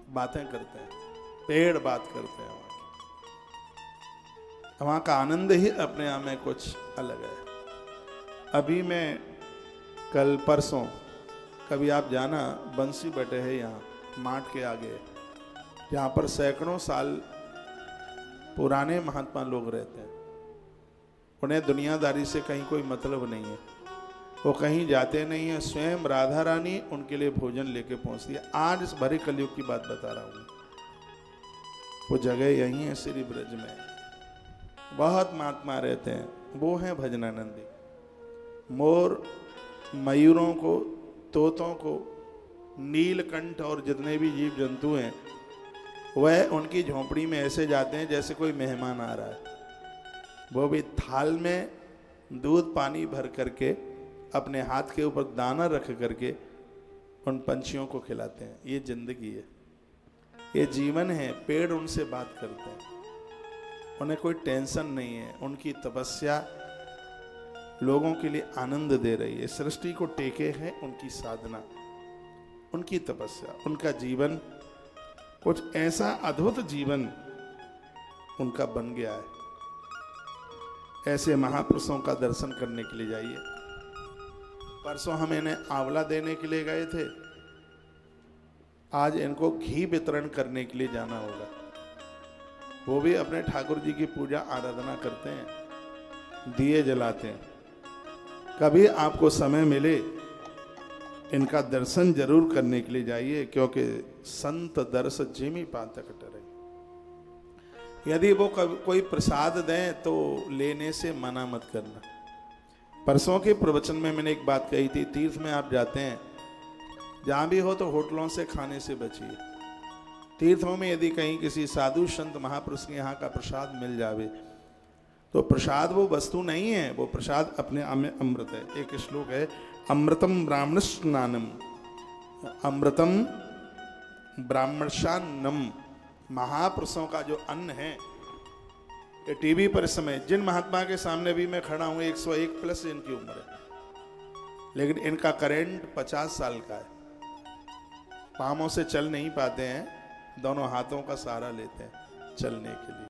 बातें करते हैं, पेड़ बात करते हैं। वहां का आनंद ही अपने आप में कुछ अलग है। अभी मैं कल परसों, कभी आप जाना, बंसी बटे है यहाँ माठ के आगे, जहाँ पर सैकड़ों साल पुराने महात्मा लोग रहते हैं। उन्हें दुनियादारी से कहीं कोई मतलब नहीं है, वो कहीं जाते नहीं है, स्वयं राधा रानी उनके लिए भोजन लेके पहुंचती है। आज इस भरे कलयुग की बात बता रहा हूँ, वो जगह यही है श्री ब्रज में, बहुत महात्मा रहते हैं। वो हैं भजनानंदी। मोर, मयूरों को, तोतों को, नीलकंठ और जितने भी जीव जंतु हैं, वह उनकी झोंपड़ी में ऐसे जाते हैं जैसे कोई मेहमान आ रहा है। वो भी थाल में दूध पानी भर करके, अपने हाथ के ऊपर दाना रख करके उन पंछियों को खिलाते हैं। ये जिंदगी है, ये जीवन है। पेड़ उनसे बात करते हैं, उन्हें कोई टेंशन नहीं है। उनकी तपस्या लोगों के लिए आनंद दे रही है। सृष्टि को टेके है उनकी साधना, उनकी तपस्या, उनका जीवन कुछ ऐसा अद्भुत जीवन उनका बन गया है। ऐसे महापुरुषों का दर्शन करने के लिए जाइए। परसों हम इन्हें आंवला देने के लिए गए थे, आज इनको घी वितरण करने के लिए जाना होगा। वो भी अपने ठाकुर जी की पूजा आराधना करते हैं, दिए जलाते हैं। कभी आपको समय मिले इनका दर्शन जरूर करने के लिए जाइए, क्योंकि संत दर्श जिमी पातक टरे। यदि वो कोई प्रसाद दें तो लेने से मना मत करना। परसों के प्रवचन में मैंने एक बात कही थी, तीर्थ में आप जाते हैं, जहाँ भी हो तो होटलों से खाने से बचिए। तीर्थों में यदि कहीं किसी साधु संत महापुरुष के यहाँ का प्रसाद मिल जावे तो प्रसाद वो वस्तु नहीं है, वो प्रसाद अपने आप में अमृत है। एक श्लोक है, अमृतम ब्राह्मणस्नानम, अमृतम ब्राह्मणशान्नम, महापुरुषों का जो अन्न है। ये टीवी पर इस समय जिन महात्मा के सामने भी मैं खड़ा हूं 101 प्लस इनकी उम्र है, लेकिन इनका करेंट 50 साल का है। पाँवों से चल नहीं पाते हैं, दोनों हाथों का सहारा लेते हैं चलने के लिए।